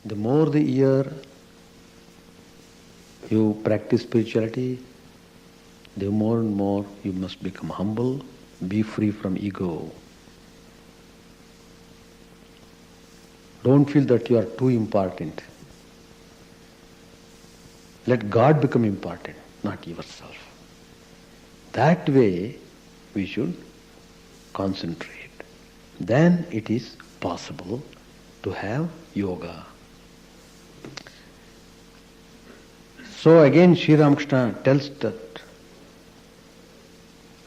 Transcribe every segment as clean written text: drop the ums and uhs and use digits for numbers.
The more the year you practice spirituality, the more and more you must become humble, be free from ego. Don't feel that you are too important. Let God become important, not yourself. That way we should concentrate. Then it is possible to have yoga. So again Sri Ramakrishna tells that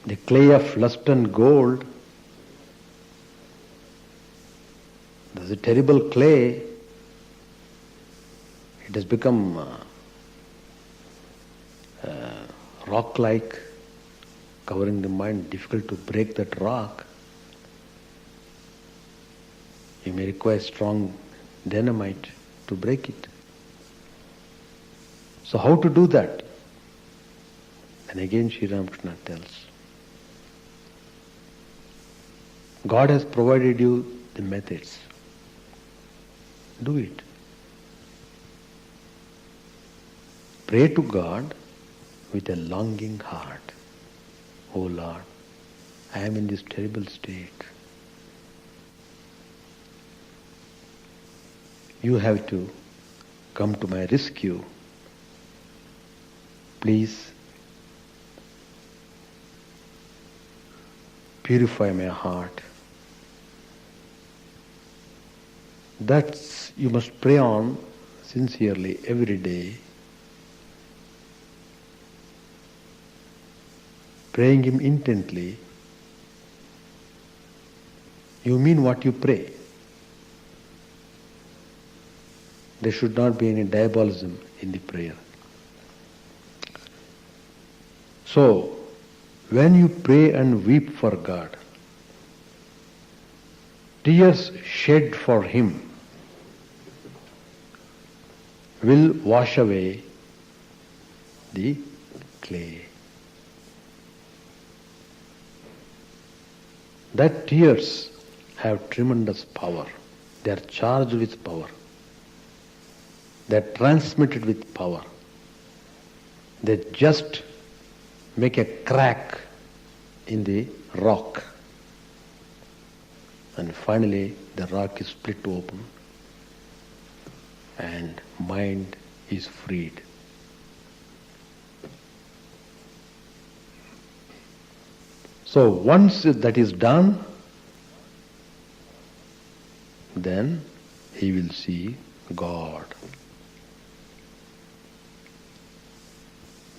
the clay of lust and gold, there's a terrible clay, it has become rock-like, covering the mind, difficult to break that rock. You may require strong dynamite to break it. So how to do that? And again Sri Ramakrishna tells, God has provided you the methods. Do it. Pray to God with a longing heart. Oh Lord, I am in this terrible state. You have to come to my rescue. Please purify my heart. That's you must pray on sincerely every day. Praying Him intently. You mean what you pray. There should not be any diabolism in the prayer. So, when you pray and weep for God, tears shed for Him will wash away the clay. That tears have tremendous power. They are charged with power. They are transmitted with power. They just make a crack in the rock. And finally the rock is split open and mind is freed. So once that is done, then he will see God.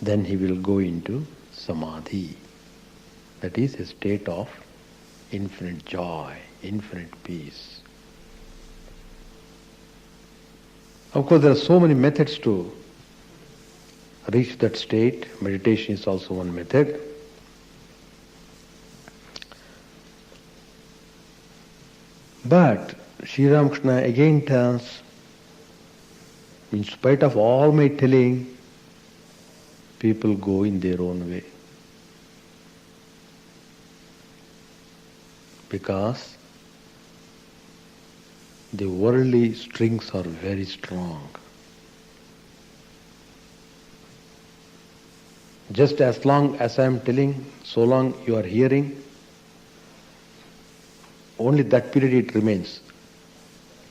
Then he will go into samadhi. That is a state of infinite joy, infinite peace. Of course, there are so many methods to reach that state. Meditation is also one method. But Sri Ramakrishna again tells, in spite of all my telling, people go in their own way. Because the worldly strings are very strong. Just as long as I am telling, so long you are hearing, only that period it remains.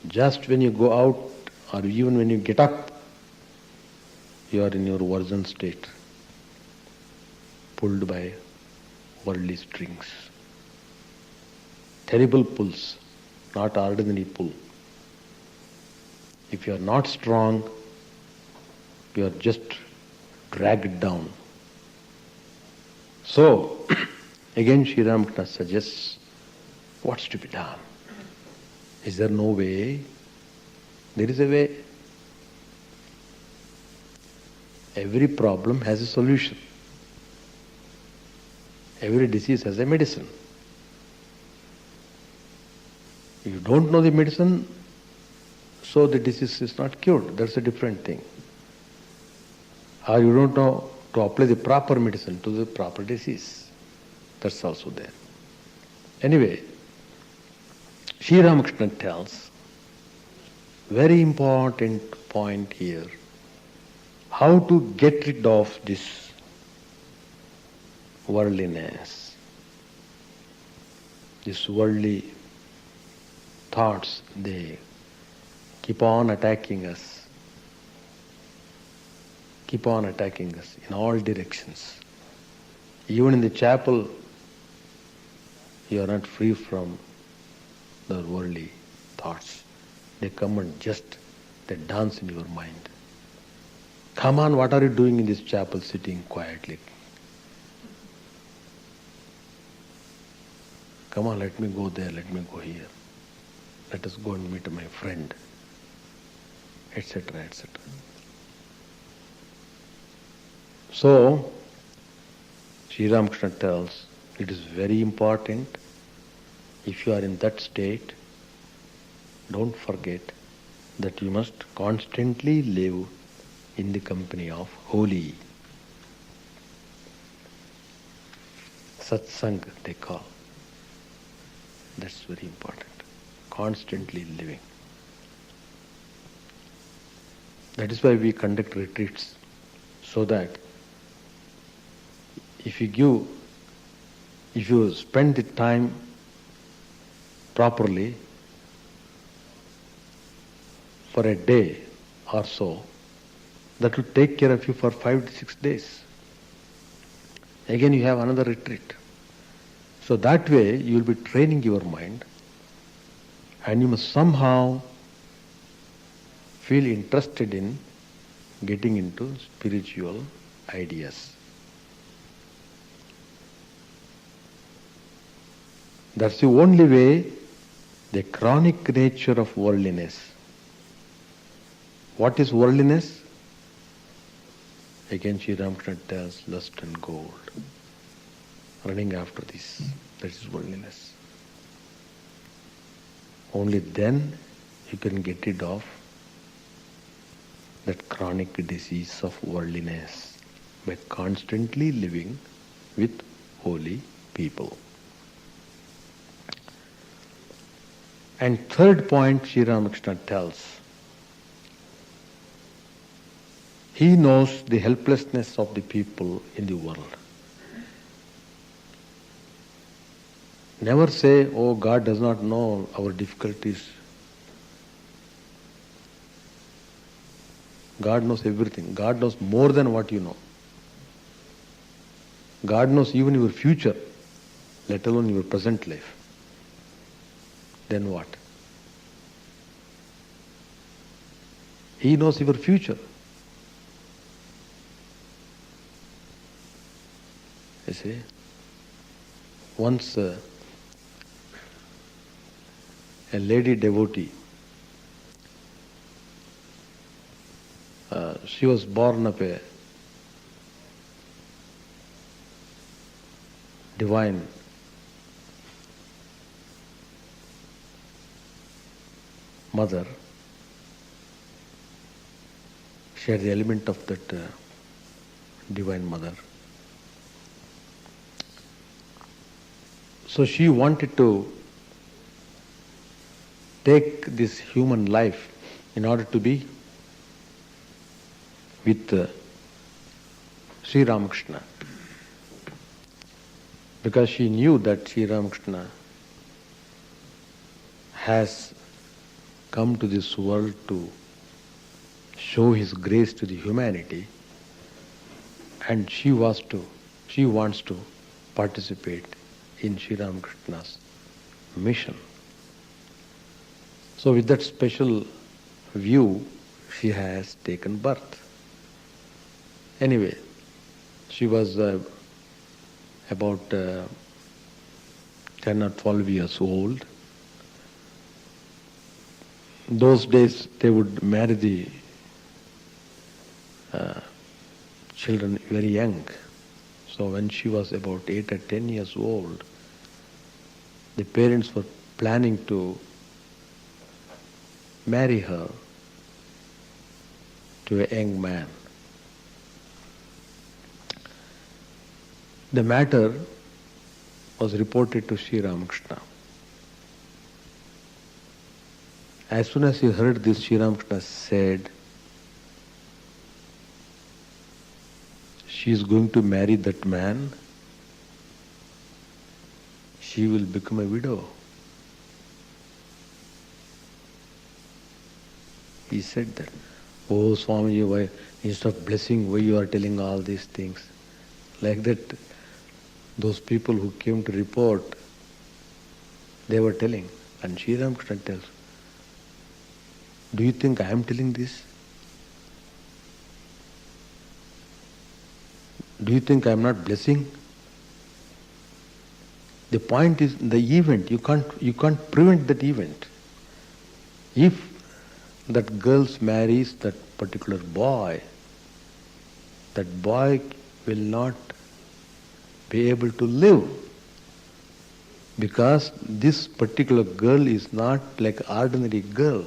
Just when you go out or even when you get up, you are in your virgin state, pulled by worldly strings. Terrible pulls, not ordinary pull. If you are not strong, you are just dragged down. So, again Sri Ramakrishna suggests, what's to be done? Is there no way? There is a way. Every problem has a solution. Every disease has a medicine. You don't know the medicine, so the disease is not cured. That's a different thing. Or you don't know to apply the proper medicine to the proper disease. That's also there. Anyway, Sri Ramakrishna tells, very important point here. How to get rid of this worldliness, these worldly thoughts, they keep on attacking us in all directions. Even in the chapel, you are not free from the worldly thoughts. They come and they dance in your mind. Come on, what are you doing in this chapel sitting quietly? Come on, let me go there, let me go here. Let us go and meet my friend, etc., etc. So, Sri Ramakrishna tells, it is very important, if you are in that state, don't forget that you must constantly live in the company of holy. Satsang they call. That's very important. Constantly living. That is why we conduct retreats, so that if you spend the time properly for a day or so, that will take care of you for 5 to 6 days. Again you have another retreat. So that way you will be training your mind, and you must somehow feel interested in getting into spiritual ideas. That's the only way. The chronic nature of worldliness. What is worldliness? Again Sri Ramakrishna tells, lust and gold. Running after this. That is worldliness. Only then you can get rid of that chronic disease of worldliness by constantly living with holy people. And third point Sri Ramakrishna tells, he knows the helplessness of the people in the world. Never say, oh, God does not know our difficulties. God knows everything. God knows more than what you know. God knows even your future, let alone your present life. Then what? He knows your future. You see, once a lady devotee, she was born of a divine mother. She had the element of that divine mother. So she wanted to take this human life in order to be with Sri Ramakrishna, because she knew that Sri Ramakrishna has come to this world to show his grace to the humanity, and she wants to participate in Sri Ramakrishna's mission. So with that special view, she has taken birth. Anyway, she was about 10 or 12 years old. Those days they would marry the children very young. So when she was about 8 or 10 years old, the parents were planning to marry her to a young man. The matter was reported to Sri Ramakrishna, As soon as he heard this, Sri Ramakrishna said, she is going to marry that man, she will become a widow. He said that. Oh Swamiji, why, instead of blessing, why you are telling all these things? Like that, those people who came to report, they were telling. And Sri Ramakrishna tells, do you think I am telling this? Do you think I am not blessing? The point is the event. You can't prevent that event. If that girl marries that particular boy, that boy will not be able to live, because this particular girl is not like ordinary girl.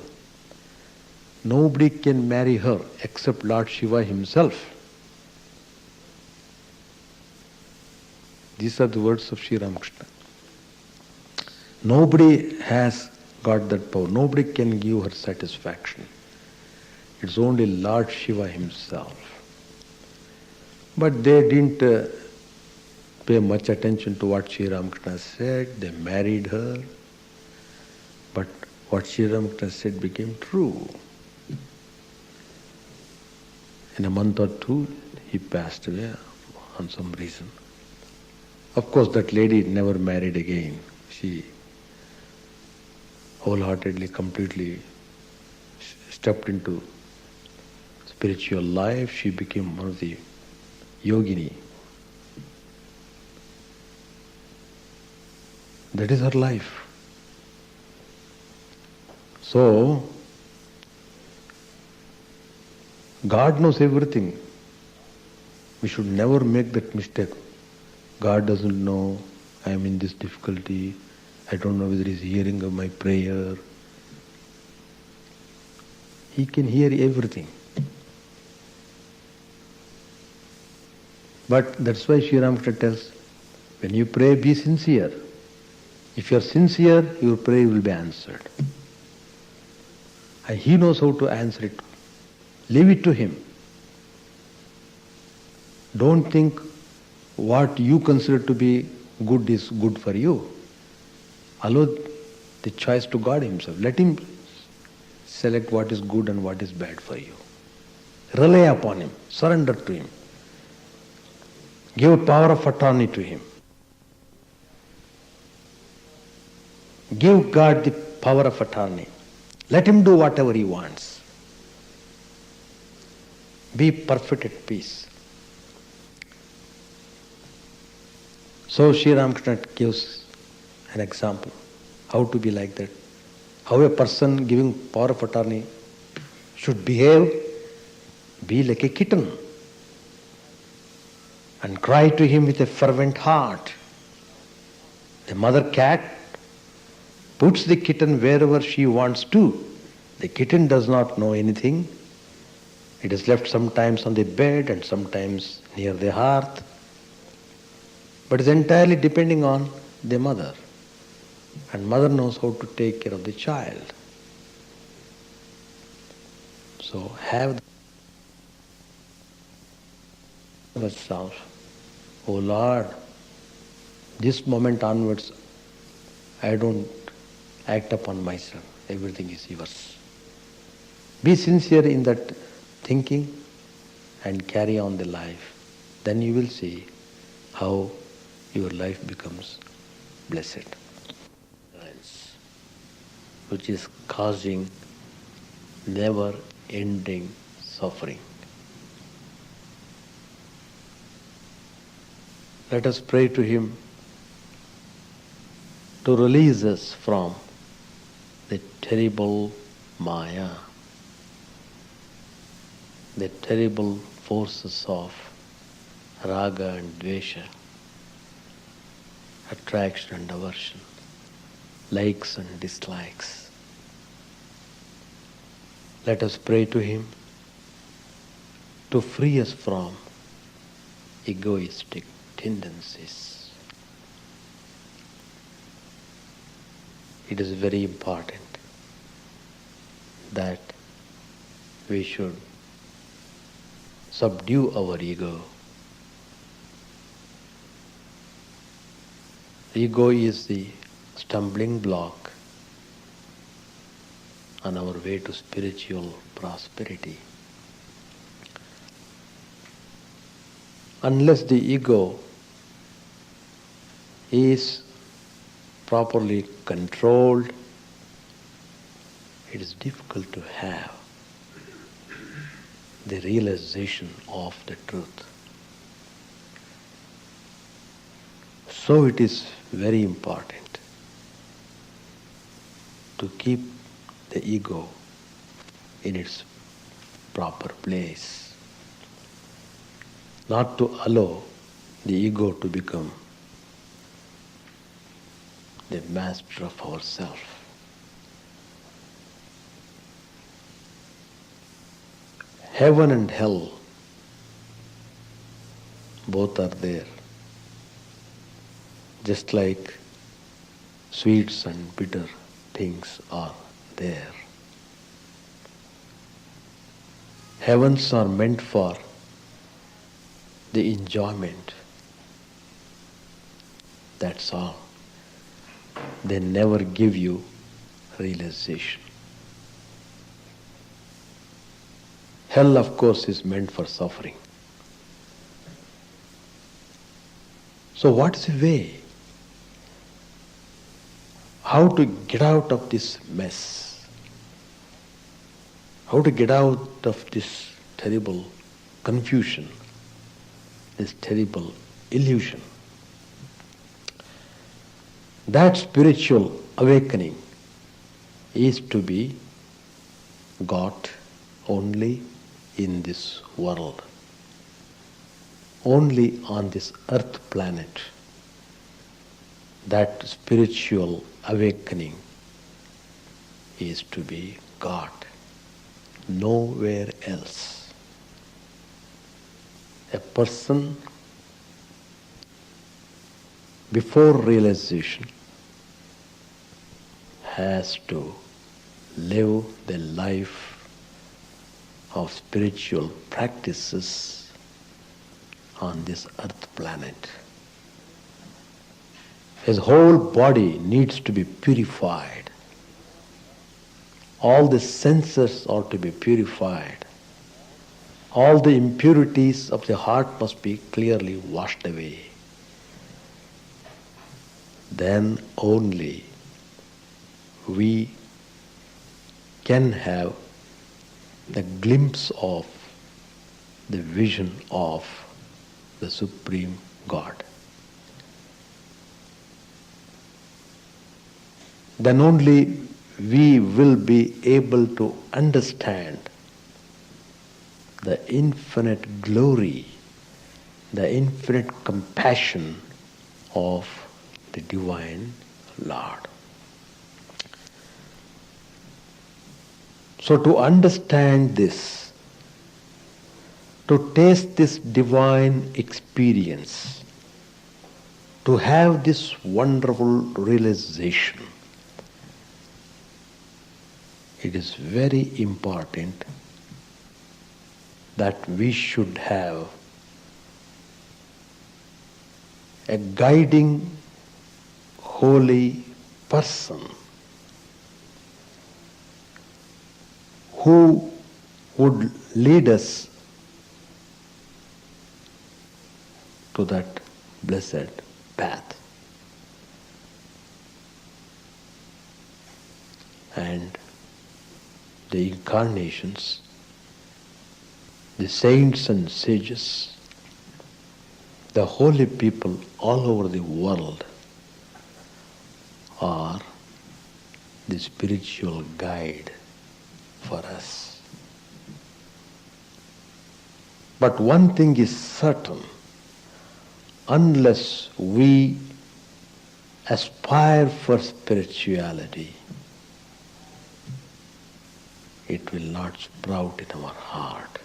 Nobody can marry her except Lord Shiva himself. These are the words of Sri Ramakrishna. Nobody has got that power. Nobody can give her satisfaction. It's only Lord Shiva himself. But they didn't pay much attention to what Sri Ramakrishna said. They married her. But what Sri Ramakrishna said became true. In a month or two, he passed away on some reason. Of course, that lady never married again. She wholeheartedly, completely stepped into spiritual life. She became one of the yogini. That is her life. So, God knows everything. We should never make that mistake. God doesn't know I am in this difficulty. I don't know whether He is hearing of my prayer. He can hear everything. But that's why Sri Ramakrishna tells, when you pray, be sincere. If you are sincere, your prayer will be answered. And He knows how to answer it. Leave it to Him. Don't think what you consider to be good is good for you. Allow the choice to God Himself. Let Him select what is good and what is bad for you. Rely upon Him. Surrender to Him. Give power of attorney to Him. Give God the power of attorney. Let Him do whatever He wants. Be perfect at peace. So Sri Ramakrishna gives an example how to be like that. How a person giving power of attorney should behave, be like a kitten and cry to him with a fervent heart. The mother cat puts the kitten wherever she wants to. The kitten does not know anything. It is left sometimes on the bed and sometimes near the hearth. But it's entirely depending on the mother. And mother knows how to take care of the child. So have yourself, oh Lord, this moment onwards, I don't act upon myself. Everything is yours. Be sincere in that thinking and carry on the life. Then you will see how your life becomes blessed. Which is causing never-ending suffering. Let us pray to Him to release us from the terrible Maya, the terrible forces of raga and dvesha, attraction and aversion, likes and dislikes. Let us pray to Him to free us from egoistic tendencies. It is very important. that we should subdue our ego. Ego is the stumbling block on our way to spiritual prosperity. Unless the ego is properly controlled, it is difficult to have the realization of the truth. So it is very important to keep the ego in its proper place, not to allow the ego to become the master of ourself. Heaven and hell, both are there, just like sweets and bitter things are there. Heavens are meant for the enjoyment. That's all. They never give you realization. Hell, of course, is meant for suffering. So what's the way? How to get out of this mess? How to get out of this terrible confusion, this terrible illusion? That spiritual awakening is to be got only in this world, only on this earth planet. That spiritual awakening is to be got, nowhere else. A person before realization has to live the life of spiritual practices on this earth planet. His whole body needs to be purified. All the senses are to be purified. All the impurities of the heart must be clearly washed away. Then only we can have the glimpse of the vision of the Supreme God. Then only we will be able to understand the infinite glory, the infinite compassion of the Divine Lord. So to understand this, to taste this divine experience, to have this wonderful realization, it is very important that we should have a guiding holy person who would lead us to that blessed path. And the incarnations, the saints and sages, the holy people all over the world are the spiritual guide for us. But one thing is certain, unless we aspire for spirituality, it will not sprout in our heart.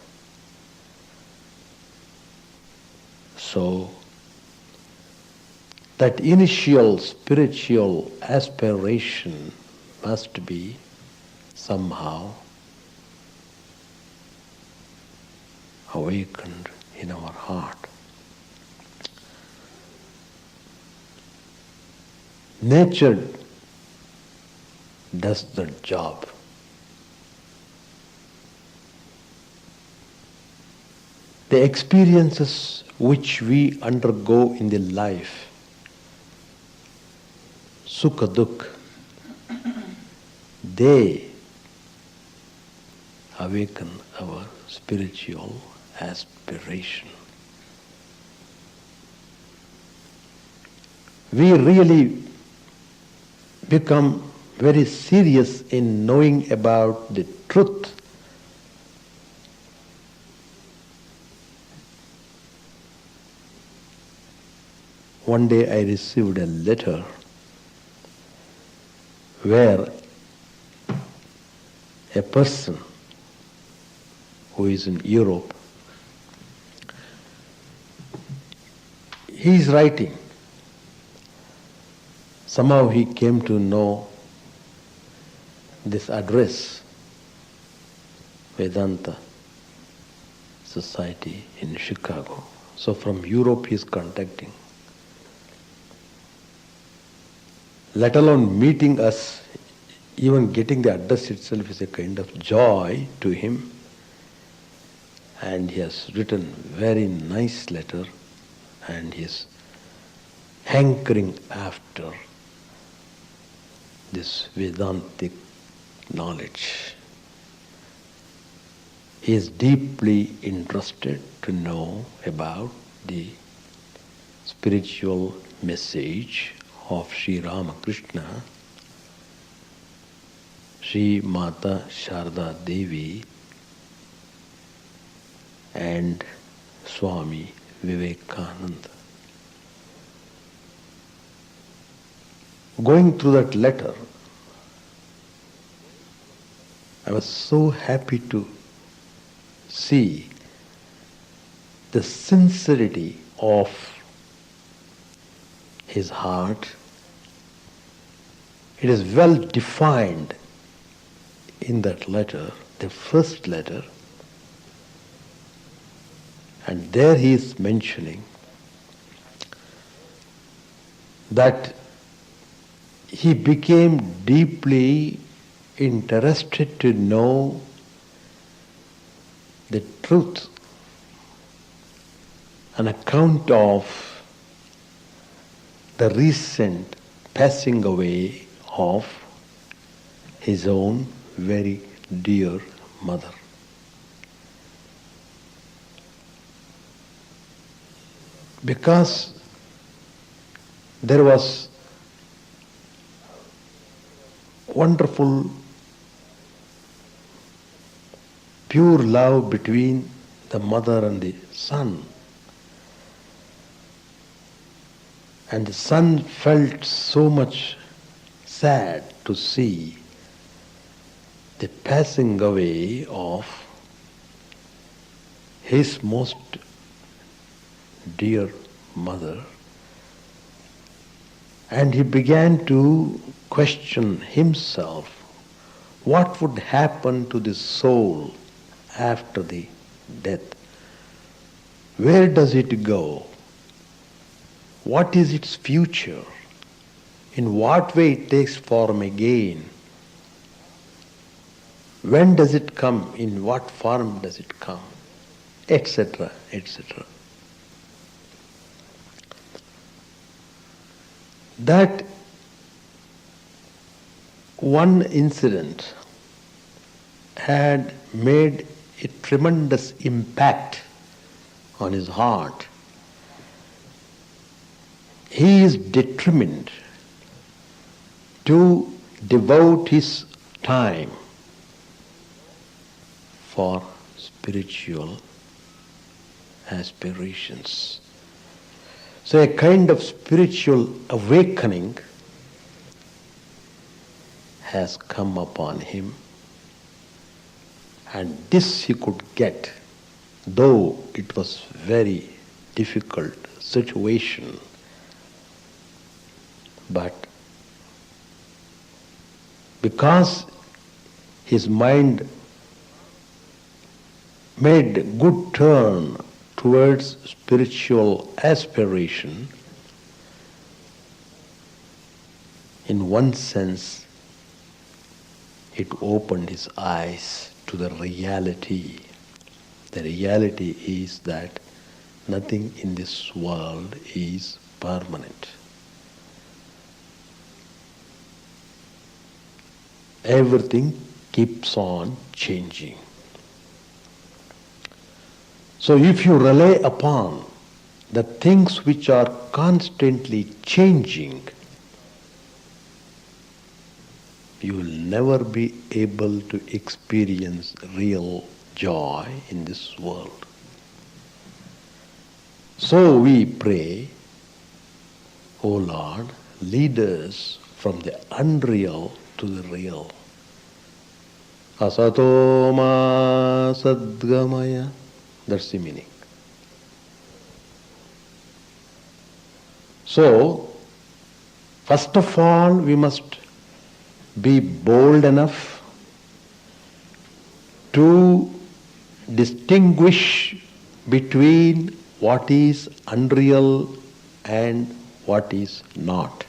So, that initial spiritual aspiration must be somehow awakened in our heart. Nature does the job. The experiences which we undergo in the life, sukha dukh, they awaken our spiritual aspiration. We really become very serious in knowing about the truth. One day I received a letter where a person who is in Europe, he is writing. Somehow he came to know this address, Vedanta Society in Chicago. So from Europe he is contacting. Let alone meeting us, even getting the address itself is a kind of joy to him. And he has written very nice letter, and he is hankering after this Vedantic knowledge. He is deeply interested to know about the spiritual message of Sri Ramakrishna, Sri Mata Sharda Devi, and Swami Vivekananda. Going through that letter, I was so happy to see the sincerity of his heart. It is well defined in that letter, the first letter, and there he is mentioning that he became deeply interested to know the truth, an account of the recent passing away of his own very dear mother. Because there was wonderful pure love between the mother and the son. And the son felt so much sad to see the passing away of his most dear mother. And he began to question himself, what would happen to the soul after the death? Where does it go? What is its future? In what way it takes form again? When does it come? In what form does it come? Etc., etc. That one incident had made a tremendous impact on his heart. He is determined to devote his time for spiritual aspirations. So a kind of spiritual awakening has come upon him, and this he could get, though it was very difficult situation. But because his mind made good turn towards spiritual aspiration, in one sense, it opened his eyes to the reality. The reality is that nothing in this world is permanent. Everything keeps on changing. So if you rely upon the things which are constantly changing, you will never be able to experience real joy in this world. So we pray, O Lord, lead us from the unreal to the real. Asato ma sadgamaya. That's the meaning. So, first of all, we must be bold enough to distinguish between what is unreal and what is not.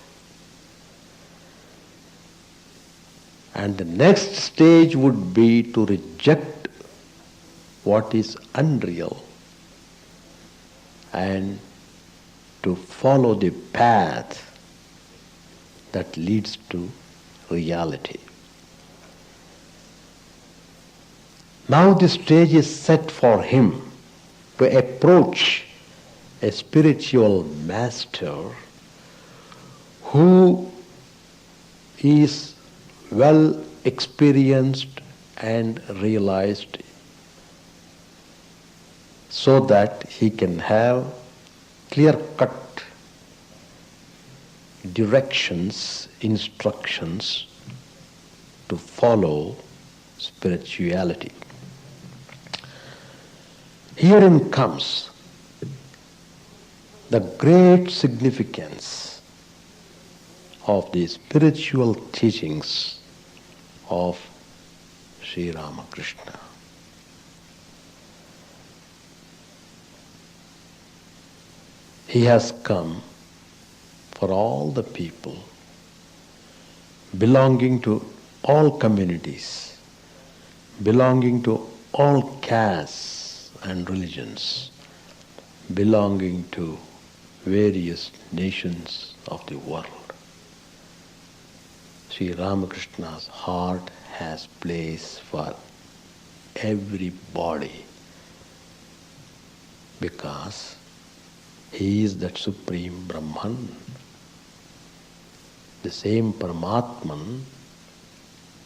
And the next stage would be to reject what is unreal and to follow the path that leads to reality. Now the stage is set for him to approach a spiritual master who is well experienced and realized, so that he can have clear-cut directions, instructions to follow spirituality. Herein comes the great significance of the spiritual teachings of Sri Ramakrishna. He has come for all the people, belonging to all communities, belonging to all castes and religions, belonging to various nations of the world. Sri Ramakrishna's heart has place for everybody, because he is that supreme Brahman. The same Paramatman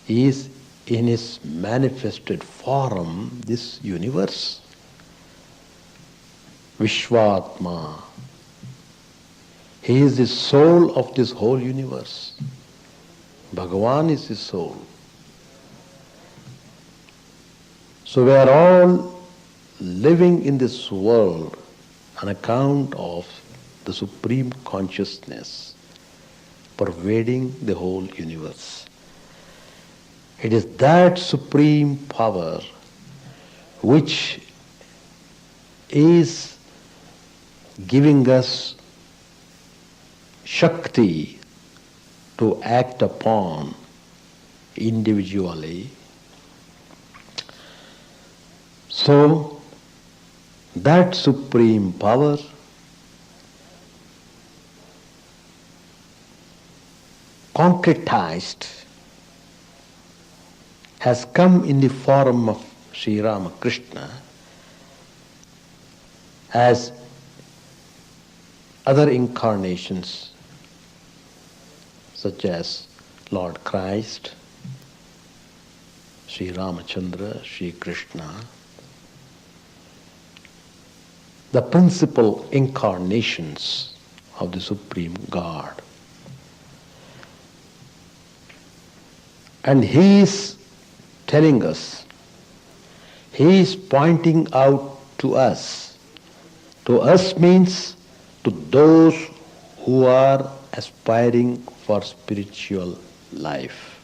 is in his manifested form this universe. Vishvatma. He is the soul of this whole universe. Bhagavan is the soul. So we are all living in this world on account of the supreme consciousness pervading the whole universe. It is that supreme power which is giving us Shakti to act upon individually. So, that supreme power concretized has come in the form of Sri Ramakrishna, as other incarnations such as Lord Christ, Sri Ramachandra, Sri Krishna, the principal incarnations of the Supreme God. And he is telling us, he is pointing out to us. To us means to those who are aspiring for spiritual life.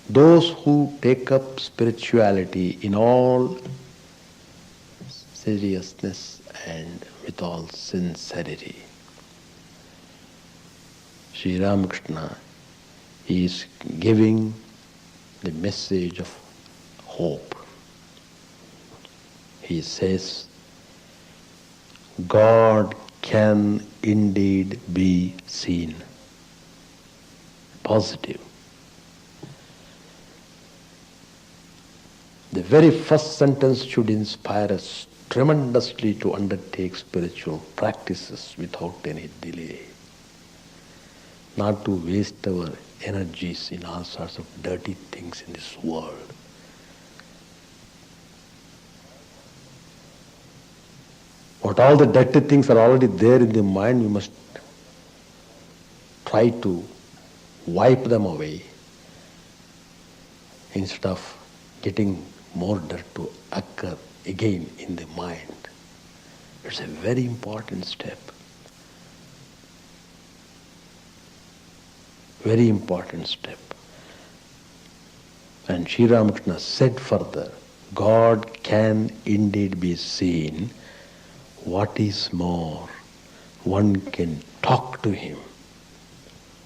Those who take up spirituality in all seriousness and with all sincerity. Sri Ramakrishna is giving the message of hope. He says, God can indeed be seen. Positive. The very first sentence should inspire us tremendously to undertake spiritual practices without any delay. Not to waste our energies in all sorts of dirty things in this world. What all the dirty things are already there in the mind, we must try to wipe them away instead of getting more dirt to occur again in the mind. It's a very important step. Very important step. And Sri Ramakrishna said further, God can indeed be seen. What is more, one can talk to him.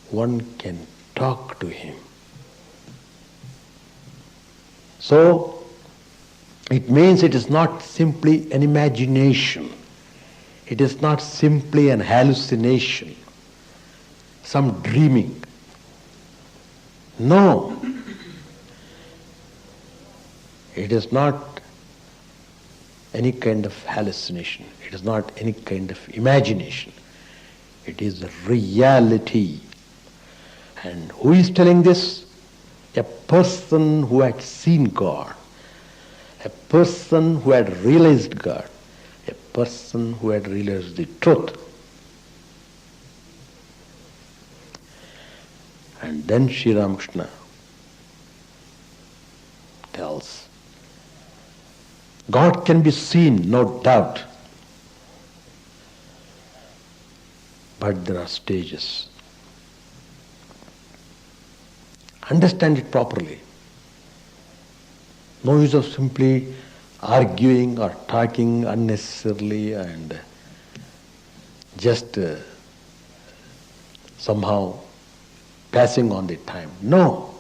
One can talk to him. So, it means it is not simply an imagination. It is not simply an hallucination, some dreaming. No. It is not any kind of hallucination. It is not any kind of imagination. It is a reality. And who is telling this? A person who had seen God, a person who had realized God, a person who had realized the truth. And then Sri Ramakrishna tells, God can be seen, no doubt, but there are stages. Understand it properly. No use of simply arguing or talking unnecessarily and just somehow passing on the time. No.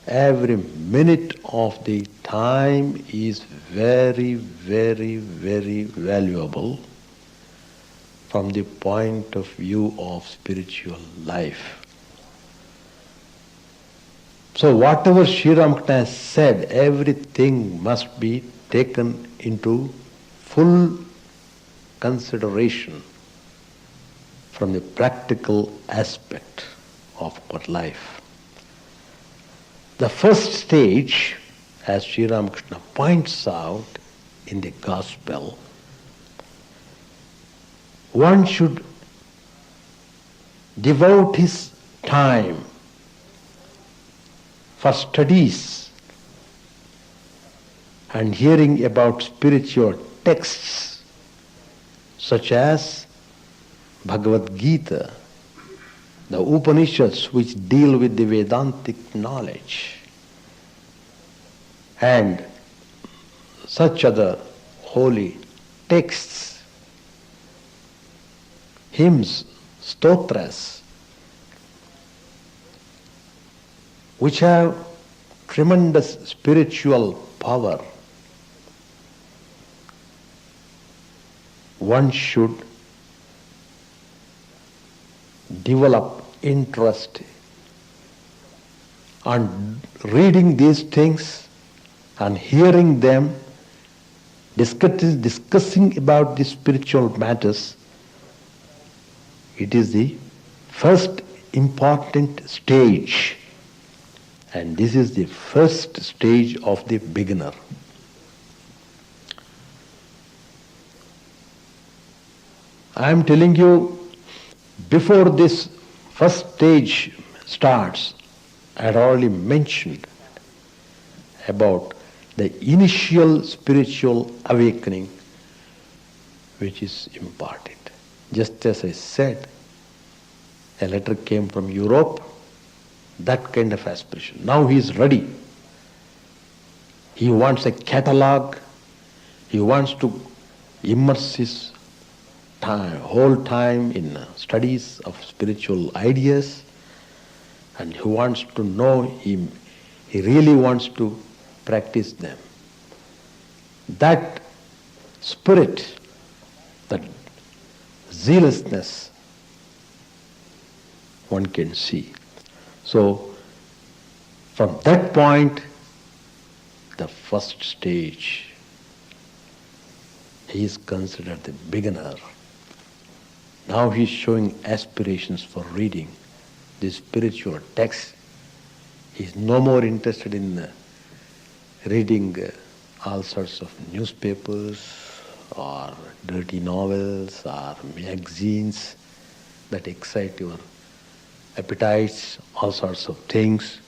Every minute of the time is very, very, very valuable from the point of view of spiritual life. So whatever Sri Ramakrishna has said, everything must be taken into full consideration from the practical aspect of our life. The first stage, as Sri Ramakrishna points out in the Gospel, one should devote his time for studies and hearing about spiritual texts such as Bhagavad Gita, the Upanishads which deal with the Vedantic knowledge, and such other holy texts, hymns, stotras, which have tremendous spiritual power. One should develop interest on reading these things and hearing them, discussing about the spiritual matters. It is the first important stage, and this is the first stage of the beginner. I am telling you, before this first stage starts, I had already mentioned about the initial spiritual awakening which is imparted. Just as I said, a letter came from Europe, that kind of aspiration. Now he is ready. He wants a catalog He wants to immerse his whole time in studies of spiritual ideas, and he wants to know, he really wants to practice them. That spirit, that zealousness, one can see. So, from that point, the first stage, he is considered the beginner. Now he is showing aspirations for reading the spiritual text. He is no more interested in reading all sorts of newspapers or dirty novels or magazines that excite your appetites, all sorts of things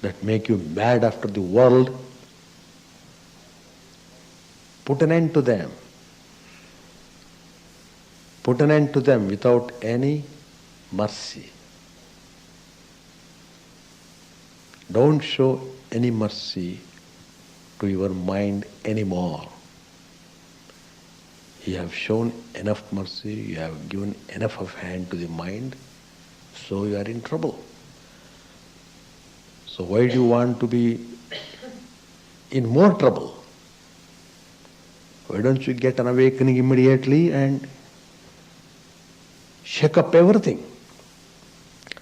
that make you mad after the world. Put an end to them. Put an end to them without any mercy. Don't show any mercy to your mind anymore. You have shown enough mercy, you have given enough of hand to the mind, so you are in trouble. So why do you want to be in more trouble? Why don't you get an awakening immediately and shake up everything?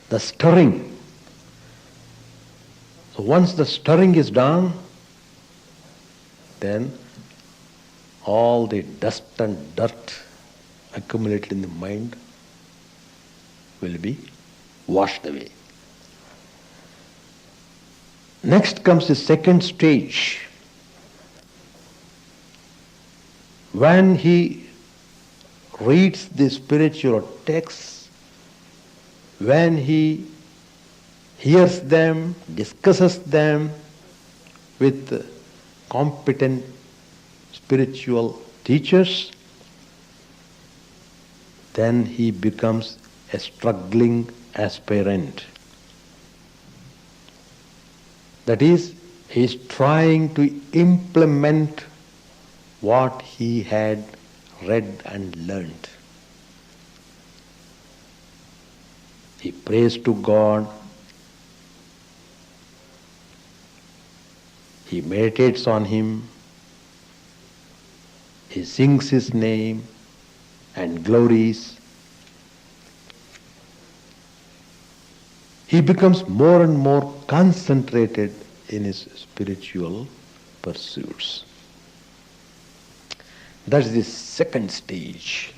The stirring. So once the stirring is done, then all the dust and dirt accumulated in the mind will be washed away. Next comes the second stage. When he reads the spiritual texts, when he hears them, discusses them with competent spiritual teachers, then he becomes a struggling aspirant. That is, he is trying to implement what he had read and learned. He prays to God, he meditates on Him, he sings His name and glories. He becomes more and more concentrated in his spiritual pursuits. That's the second stage.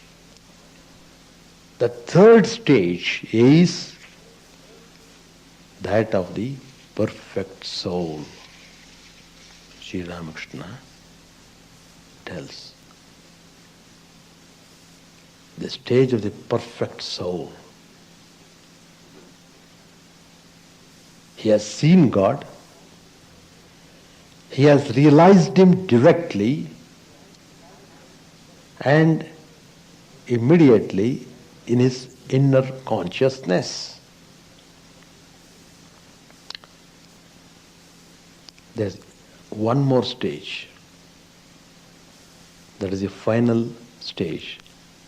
The third stage is that of the perfect soul. Sri Ramakrishna tells. The stage of the perfect soul. He has seen God. He has realized Him directly, and immediately in his inner consciousness. There's one more stage. That is the final stage,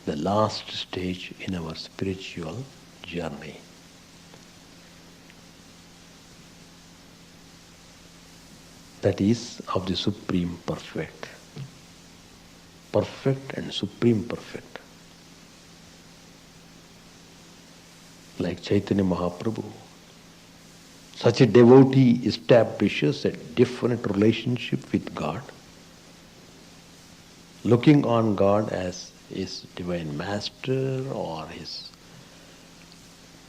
the last stage in our spiritual journey. That is of the Supreme Perfect. Perfect and Supreme Perfect. Like Chaitanya Mahaprabhu, such a devotee establishes a different relationship with God, looking on God as his divine master or his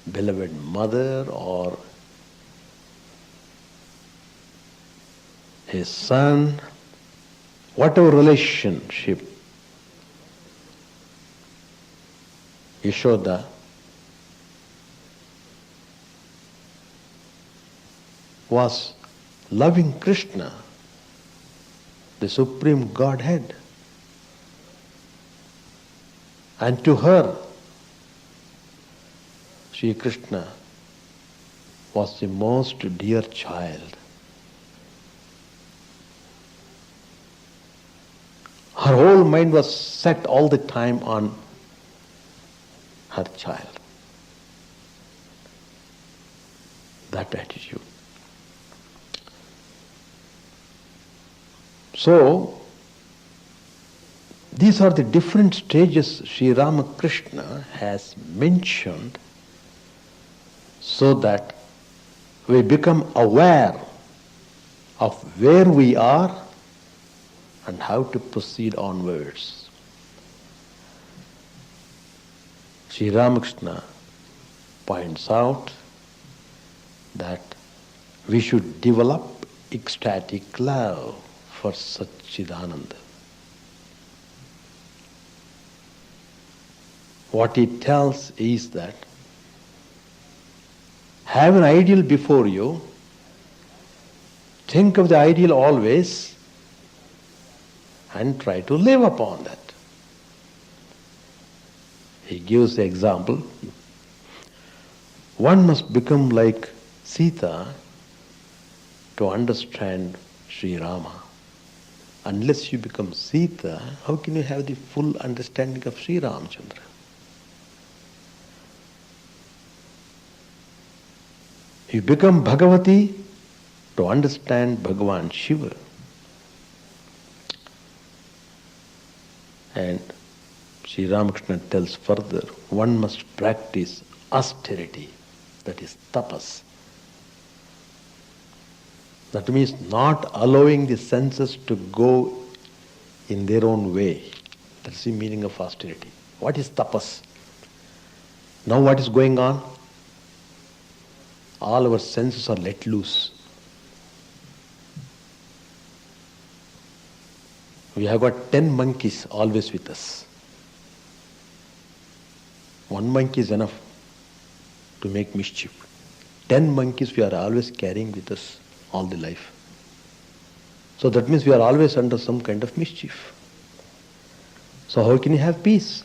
beloved mother or his son, whatever relationship. Yashoda was loving Krishna, the Supreme Godhead. And to her, Sri Krishna was the most dear child. Her whole mind was set all the time on her child. That attitude. So, these are the different stages Sri Ramakrishna has mentioned so that we become aware of where we are and how to proceed onwards. Sri Ramakrishna points out that we should develop ecstatic love for Satchidananda. What he tells is that have an ideal before you, think of the ideal always, and try to live upon that. He gives the example, one must become like Sita to understand Sri Rama. Unless you become Sita, how can you have the full understanding of Sri Ramachandra? You become Bhagavati to understand Bhagavan Shiva. And Sri Ramakrishna tells further, one must practice austerity, that is tapas. That means not allowing the senses to go in their own way. That's the meaning of austerity. What is tapas? Now what is going on? All our senses are let loose. We have got 10 monkeys always with us. One monkey is enough to make mischief. 10 monkeys we are always carrying with us all the life. So that means we are always under some kind of mischief. So how can you have peace?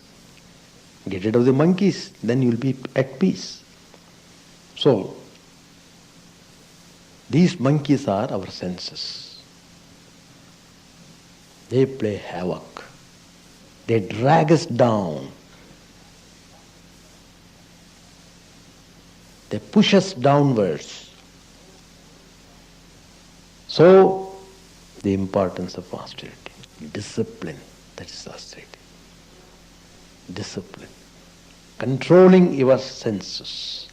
Get rid of the monkeys, then you will be at peace. So, these monkeys are our senses. They play havoc. They drag us down. They push us downwards. So, the importance of austerity. Discipline, that is austerity. Discipline. Controlling your senses.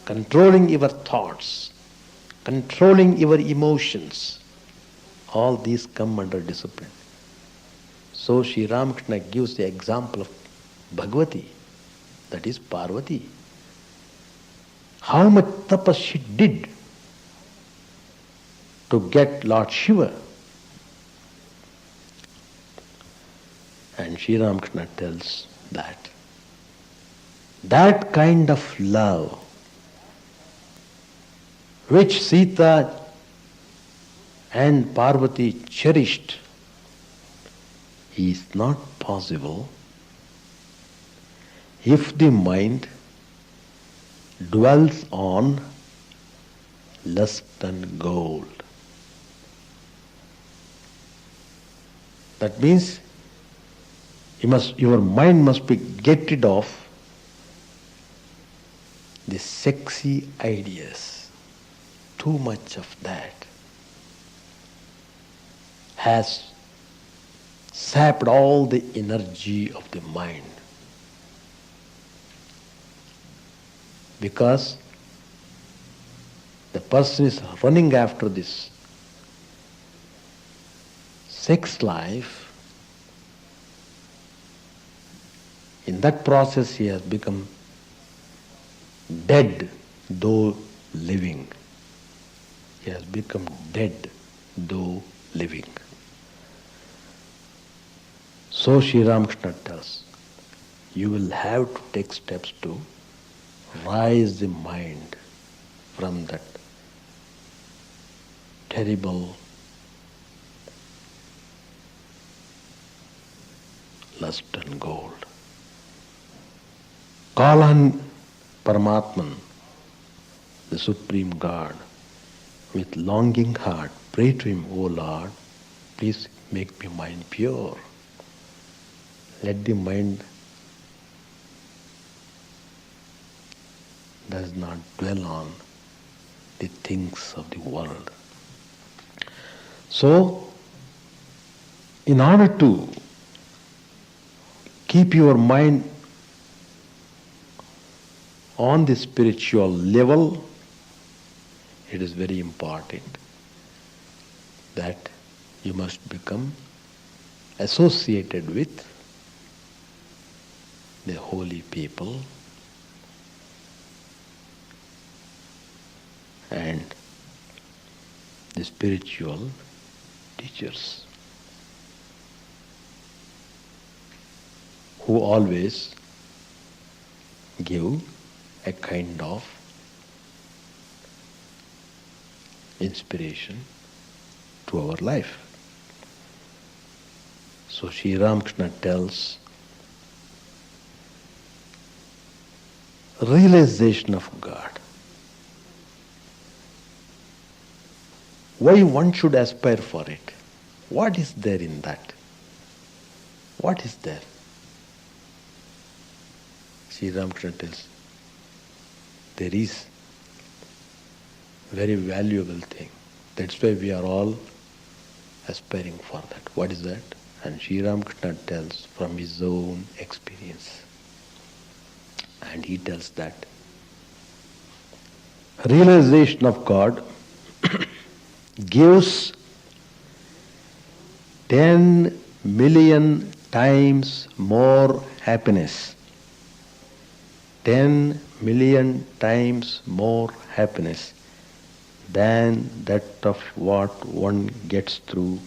Controlling your thoughts. Controlling your emotions. All these come under discipline. So Sri Ramakrishna gives the example of Bhagavati, that is Parvati. How much tapas she did to get Lord Shiva. And Sri Ramakrishna tells that kind of love which Sita and Parvati cherished is not possible if the mind dwells on lust and gold. That means your mind must be get rid of the sexy ideas. Too much of that has sapped all the energy of the mind. Because the person is running after this sex life, in that process he has become dead though living. He has become dead though living. So Sri Ramakrishna tells, you will have to take steps to rise the mind from that terrible lust and gold. Call on Paramatman, the Supreme God, with longing heart. Pray to Him, O Lord, please Make my mind pure. Let the mind does not dwell on the things of the world. So, in order to keep your mind on the spiritual level, it is very important that you must become associated with the holy people and the spiritual teachers who always give a kind of inspiration to our life. So Sri Ramakrishna tells realization of God. Why one should aspire for it? What is there in that? What is there? Sri Ramakrishna tells there is very valuable thing. That's why we are all aspiring for that. What is that? And Sri Ramakrishna tells from his own experience. And he tells that realization of God gives 10 million times more happiness. 10 million times more happiness than that of what one gets through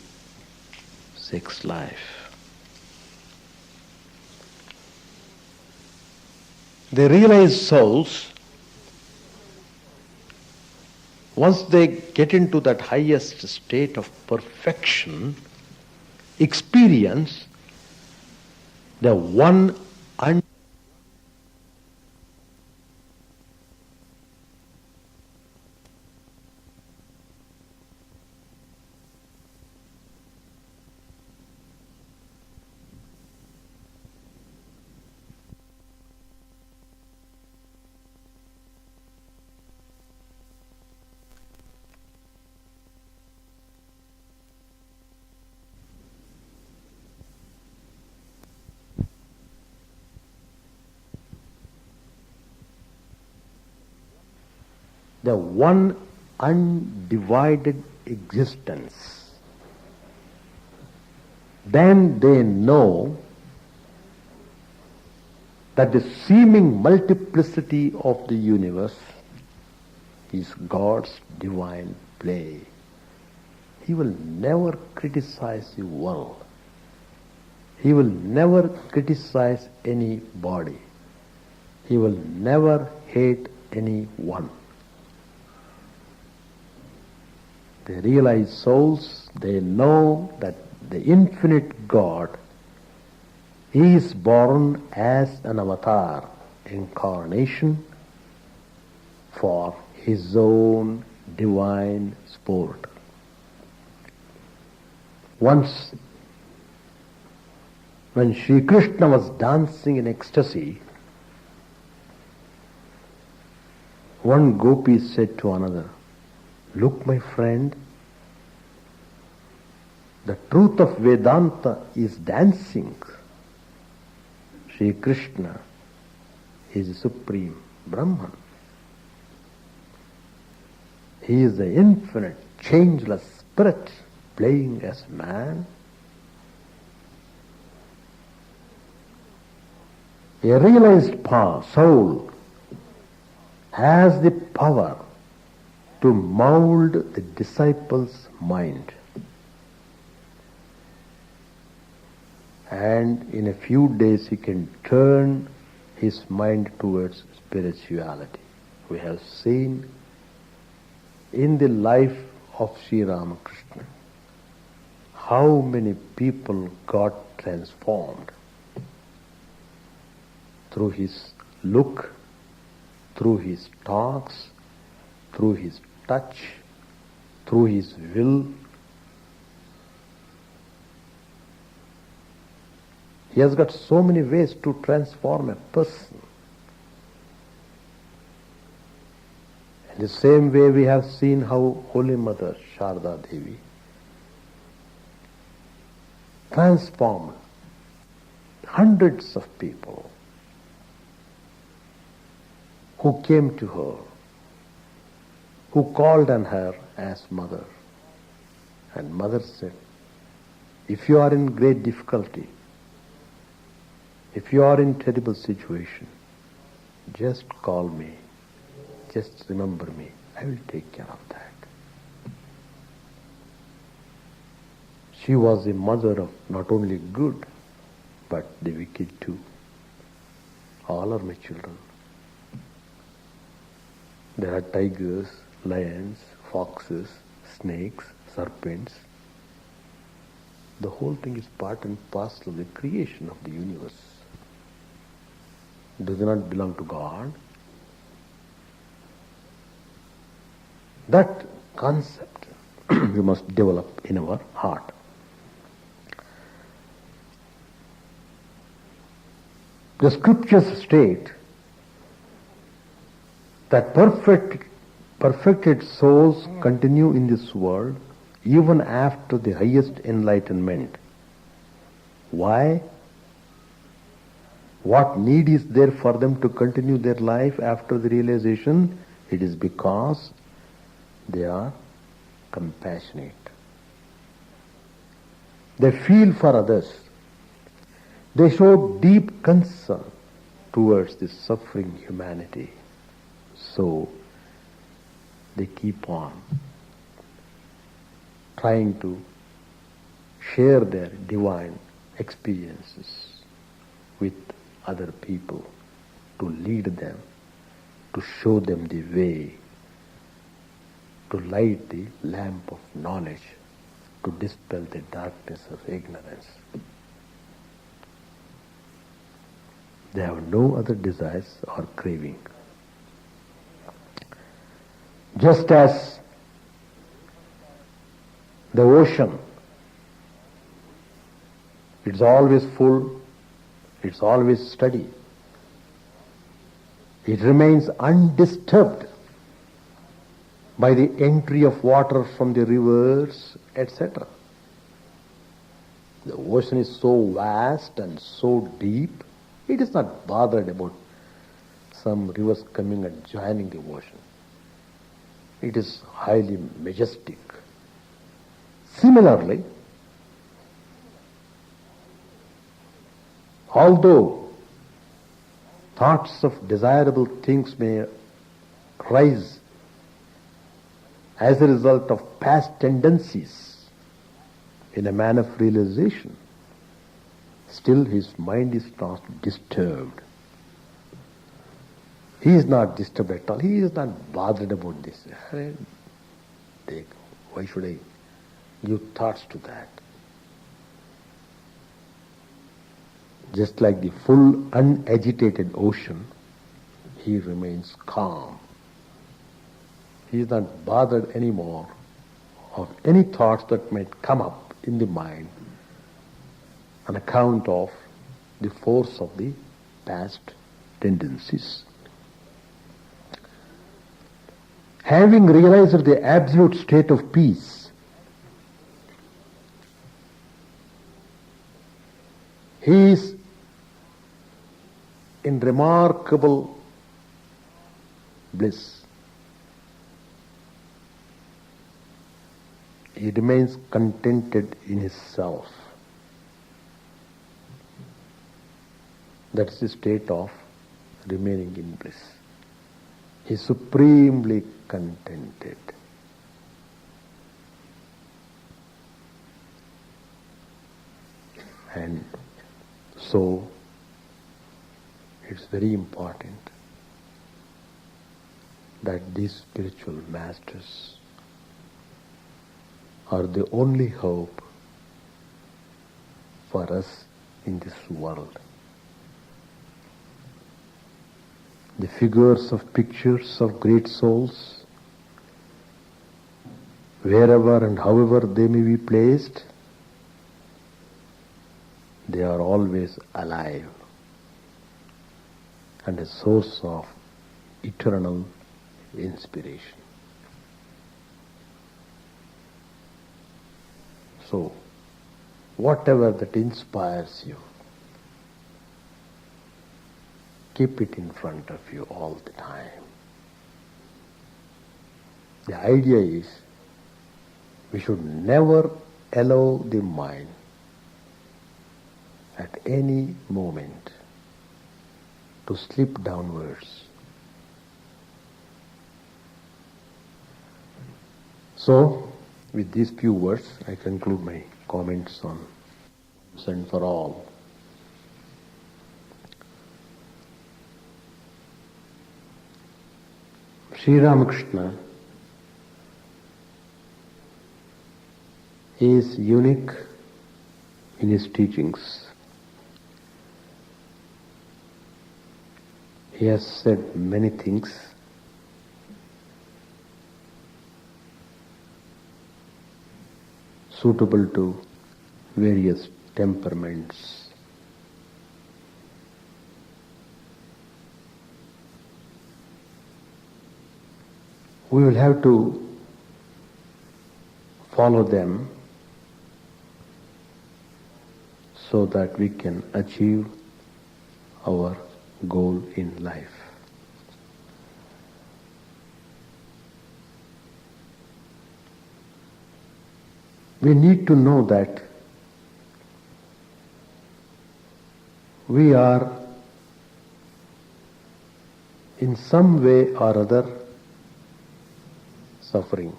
sex life. The realized souls, once they get into that highest state of perfection, experience the one the one undivided existence, then they know that the seeming multiplicity of the universe is God's divine play. He will never criticize the world. He will never criticize anybody. He will never hate anyone. The realized souls, they know that the infinite God is born as an avatar, incarnation for his own divine sport. Once, when Sri Krishna was dancing in ecstasy, one gopi said to another, "Look, my friend, the truth of Vedanta is dancing. Sri Krishna is the supreme Brahman. He is the infinite, changeless spirit playing as man." A realized soul has the power to mold the disciple's mind. And in a few days he can turn his mind towards spirituality. We have seen in the life of Sri Ramakrishna how many people got transformed through his look, through his talks, through his touch, through his will. He has got so many ways to transform a person. In the same way we have seen how Holy Mother Sharda Devi transformed hundreds of people who came to her, who called on her as mother. And mother said, if you are in great difficulty, if you are in terrible situation, just call me, just remember me, I will take care of that. She was a mother of not only good, but the wicked too. All are my children. There are tigers, lions, foxes, snakes, serpents. The whole thing is part and parcel of the creation of the universe. Does not belong to God. That concept we must develop in our heart. The scriptures state that perfected souls continue in this world even after the highest enlightenment. Why? What need is there for them to continue their life after the realization? It is because they are compassionate. They feel for others. They show deep concern towards the suffering humanity. So they keep on trying to share their divine experiences with other people, to lead them, to show them the way, to light the lamp of knowledge, to dispel the darkness of ignorance. They have no other desires or craving. Just as the ocean, it's always full, it's always steady. It remains undisturbed by the entry of water from the rivers, etc. The ocean is so vast and so deep, it is not bothered about some rivers coming and joining the ocean. It is highly majestic. Similarly, although thoughts of desirable things may rise as a result of past tendencies in a man of realization, still his mind is not disturbed. He is not disturbed at all. He is not bothered about this. Why should I give thoughts to that? Just like the full unagitated ocean, he remains calm. He is not bothered anymore of any thoughts that might come up in the mind on account of the force of the past tendencies. Having realized the absolute state of peace, he is in remarkable bliss. He remains contented in his self. That's the state of remaining in bliss. He is supremely contented. And so, it's very important that these spiritual masters are the only hope for us in this world. The figures of pictures of great souls, wherever and however they may be placed, they are always alive and a source of eternal inspiration. So, whatever that inspires you, keep it in front of you all the time. The idea is we should never allow the mind at any moment to slip downwards. So, with these few words, I conclude my comments on Once and for All. Sri Ramakrishna is unique in his teachings. He has said many things suitable to various temperaments. We will have to follow them so that we can achieve our goal in life. We need to know that we are in some way or other suffering.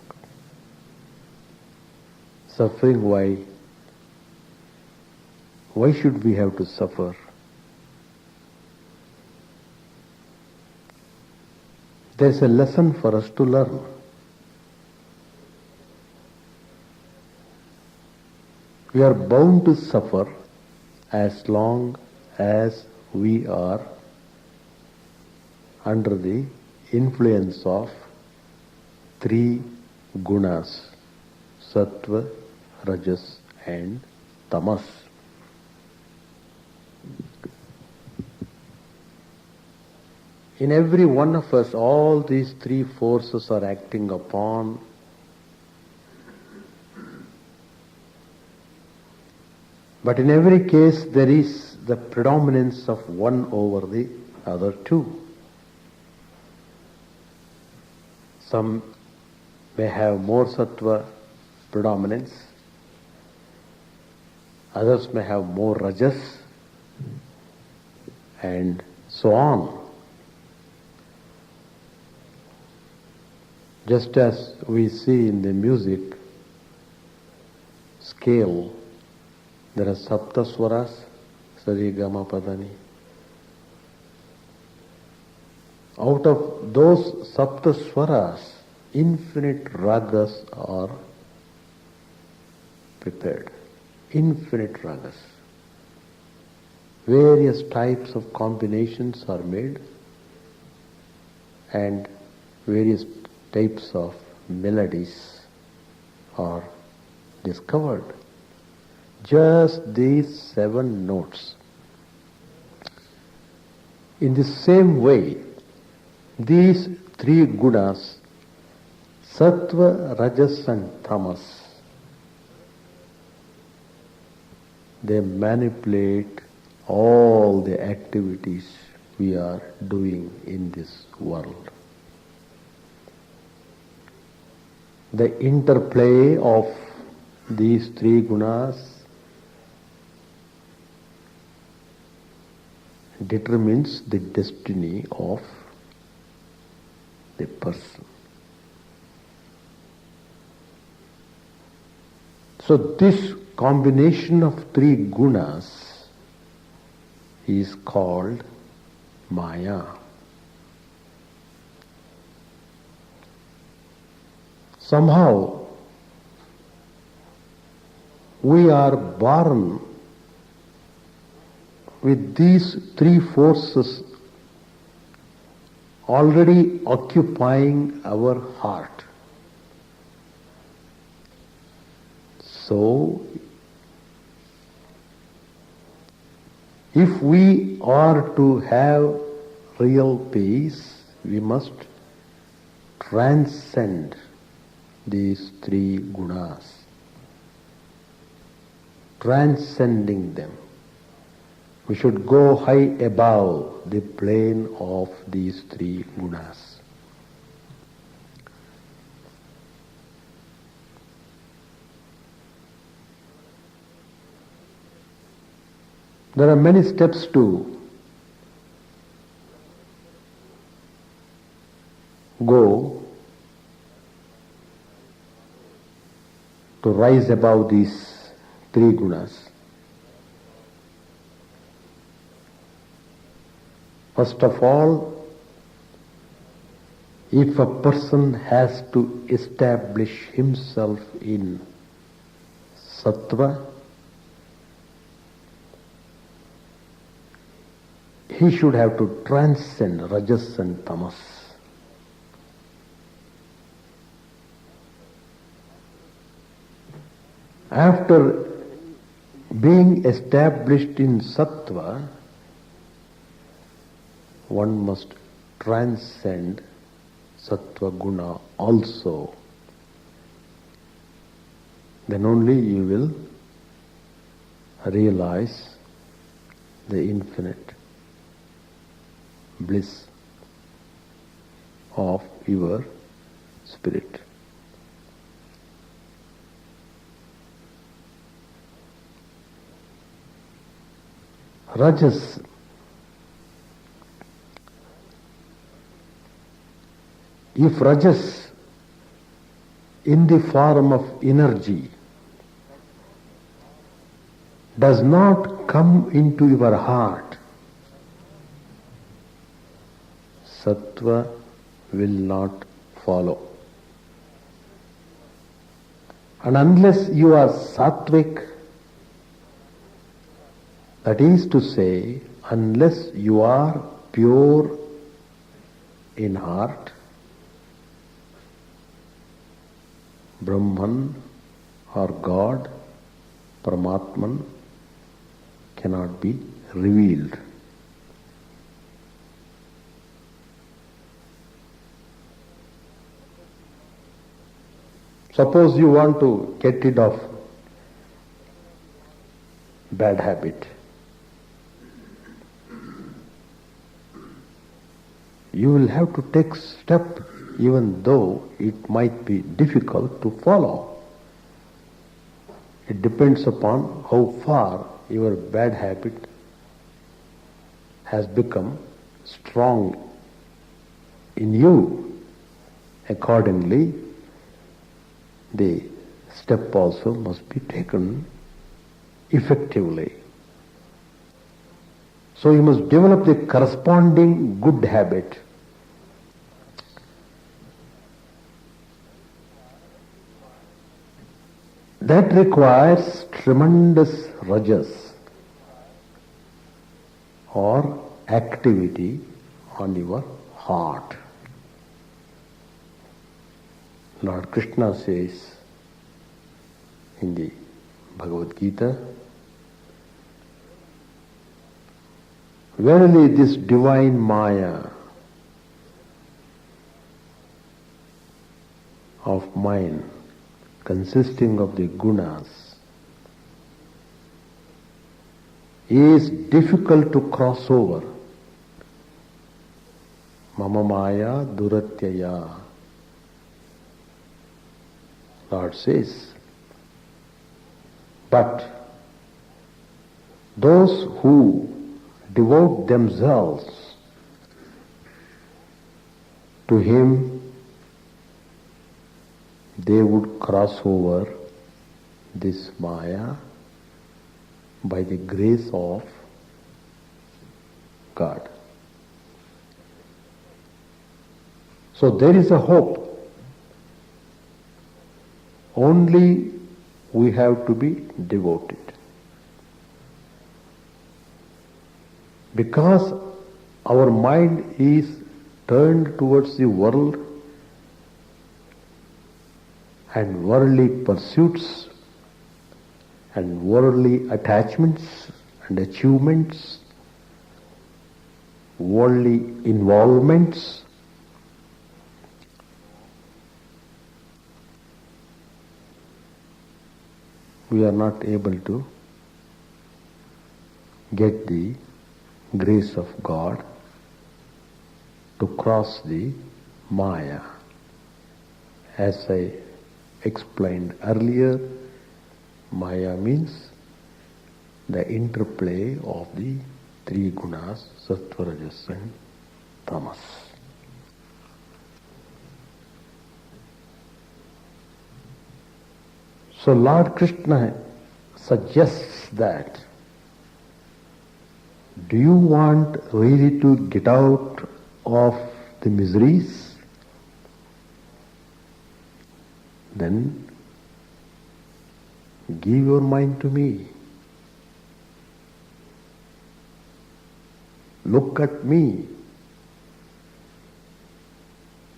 Suffering why? Why should we have to suffer? There's a lesson for us to learn. We are bound to suffer as long as we are under the influence of three gunas, sattva, rajas and tamas. In every one of us, all these three forces are acting upon. But in every case, there is the predominance of one over the other two. Some may have more sattva predominance, others may have more rajas, and so on. Just as we see in the music scale, there are sapta swaras, sari gama padani. Out of those sapta swaras, infinite ragas are prepared. Infinite ragas. Various types of combinations are made and various types of melodies are discovered. Just these 7 notes. In the same way, these 3 gunas, sattva, rajas and tamas, they manipulate all the activities we are doing in this world. The interplay of these 3 gunas determines the destiny of the person. So this combination of 3 gunas is called Maya. Somehow we are born with these 3 forces already occupying our heart. So If we are to have real peace, we must transcend these three gunas, transcending them. We should go high above the plane of these three gunas. There are many steps to go to rise above these three gunas. First of all, if a person has to establish himself in sattva, he should have to transcend rajas and tamas. After being established in sattva, one must transcend sattva guna also. Then only you will realize the infinite bliss of your spirit. Rajas. If rajas in the form of energy does not come into your heart, sattva will not follow. And unless you are sattvic, that is to say, unless you are pure in heart, Brahman or God, Paramatman, cannot be revealed. Suppose you want to get rid of bad habit. You will have to take step even though it might be difficult to follow. It depends upon how far your bad habit has become strong in you. Accordingly, the step also must be taken effectively. So you must develop the corresponding good habit. That requires tremendous rajas or activity on your heart. Lord Krishna says in the Bhagavad Gita, verily this divine Maya of mine, consisting of the gunas, is difficult to cross over. Mama Maya Duratyaya. Lord says, but those who devote themselves to Him, they would cross over this Maya by the grace of God. So there is a hope. Only we have to be devoted. Because our mind is turned towards the world and worldly pursuits and worldly attachments and achievements worldly involvements, we are not able to get the grace of God to cross the Maya. As I explained earlier, Maya means the interplay of the three gunas, sattva, rajas and tamas. So Lord Krishna suggests that, do you want really to get out of the miseries? Then give your mind to me. Look at me.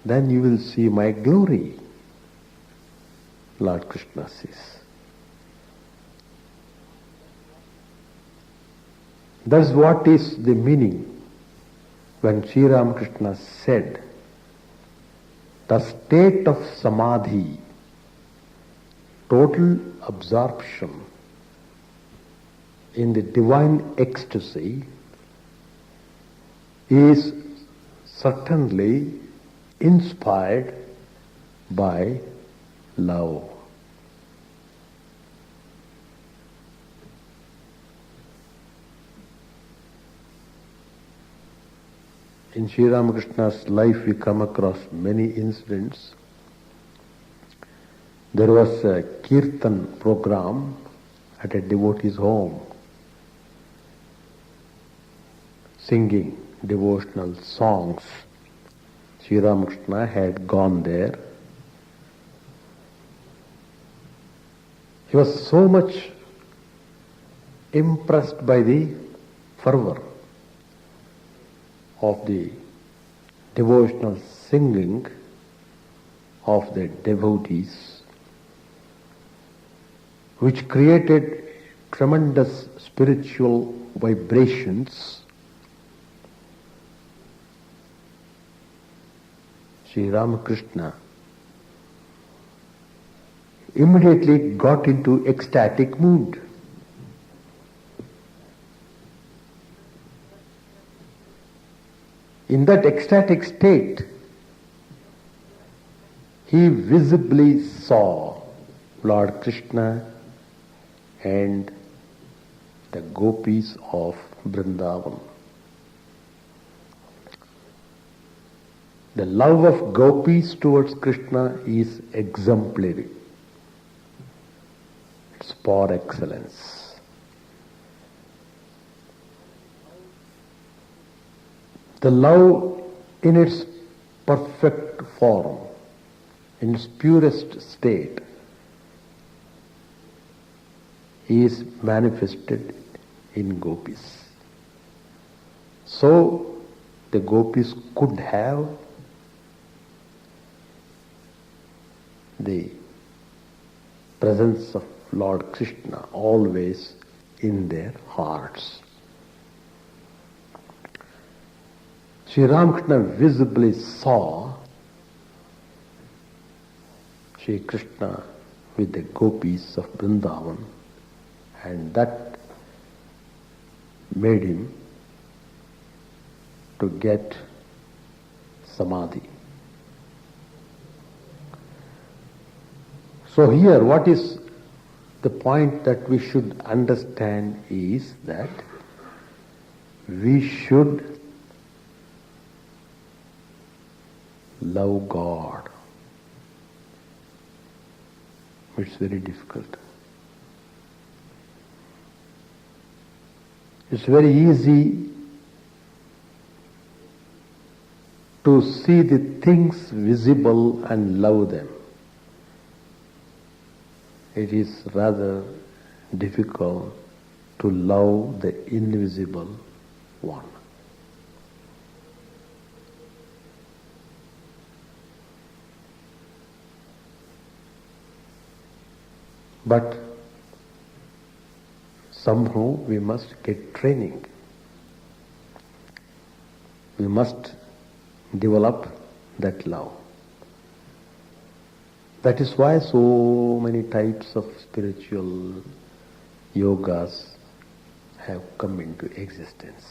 Then you will see my glory, Lord Krishna says. That's what is the meaning when Sri Ramakrishna said, the state of samadhi, total absorption in the divine ecstasy, is certainly inspired by love. In Sri Ramakrishna's life we come across many incidents. There was a kirtan program at a devotee's home, singing devotional songs. Sri Ramakrishna had gone there. He was so much impressed by the fervor of the devotional singing of the devotees, which created tremendous spiritual vibrations. Sri Ramakrishna immediately got into ecstatic mood. In that ecstatic state, he visibly saw Lord Krishna and the gopis of Vrindavan. The love of gopis towards Krishna is exemplary. It's par excellence. The love in its perfect form, in its purest state, is manifested in gopis. So the gopis could have the presence of Lord Krishna always in their hearts. Sri Ramakrishna visibly saw Sri Krishna with the gopis of Vrindavan, and that made him to get samadhi. So here, what is the point that we should understand is that we should love God. It's very difficult. It's very easy to see the things visible and love them. It is rather difficult to love the invisible one. But somehow we must get training. we must develop that love. That is why so many types of spiritual yogas have come into existence,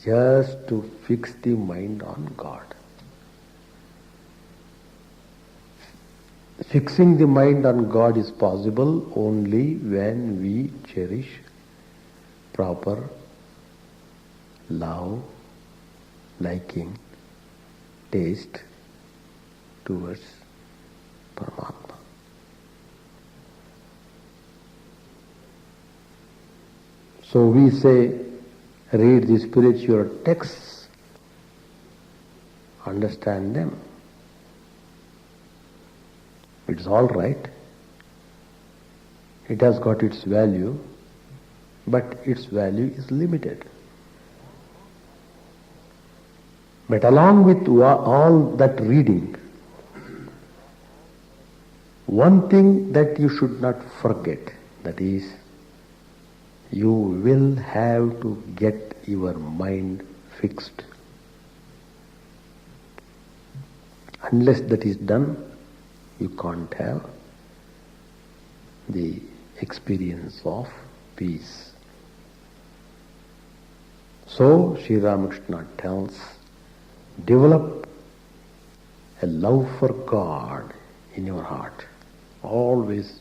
just to fix the mind on God. Fixing the mind on God is possible only when we cherish proper love, liking, taste towards Paramatma. So we say, read the spiritual texts, understand them. It's all right. It has got its value, but its value is limited. But along with all that reading, one thing that you should not forget, that is, you will have to get your mind fixed. Unless that is done, you can't have the experience of peace. So, Sri Ramakrishna tells, develop a love for God in your heart. Always